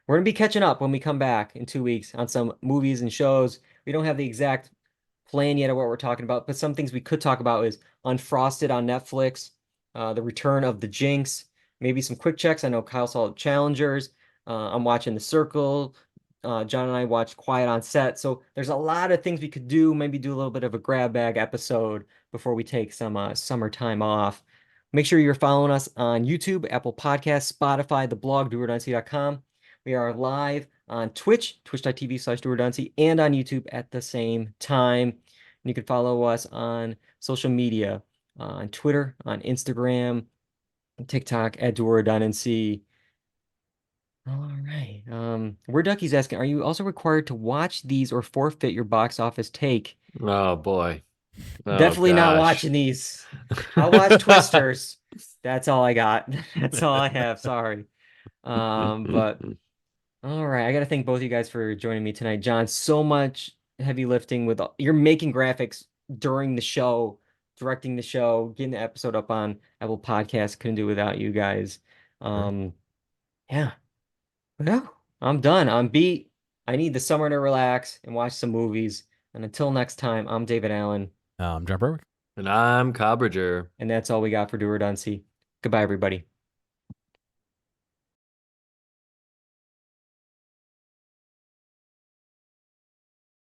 we're gonna be catching up when we come back in 2 weeks on some movies and shows. We don't have the exact plan yet of what we're talking about, but some things we could talk about is Unfrosted on Netflix, the return of the Jinx, maybe some quick checks. I know Kyle saw Challengers. I'm watching The Circle. John and I watched Quiet on Set. So there's a lot of things we could do. Maybe do a little bit of a grab bag episode before we take some summertime off. Make sure you're following us on YouTube, Apple Podcasts, Spotify, the blog, doreduncy.com. We are live on Twitch, twitch.tv/doreduncy, and on YouTube at the same time. And you can follow us on social media, on Twitter, on Instagram, on TikTok at Dual Redundancy. All right. Where Ducky's asking, are you also required to watch these or forfeit your box office take? Oh boy. Oh Definitely not gosh. watching these. I'll watch Twisters. That's all I got. That's all I have. Sorry. But all right. I got to thank both of you guys for joining me tonight. John, so much heavy lifting with you're making graphics during the show, directing the show, getting the episode up on Apple Podcasts. Couldn't do without you guys. Yeah. Well, I'm done. I'm beat. I need the summer to relax and watch some movies. And until next time, I'm David Allen, I'm John Berwick. And I'm Kyle Bridger. and that's all we got for Do or Done See. Goodbye, everybody.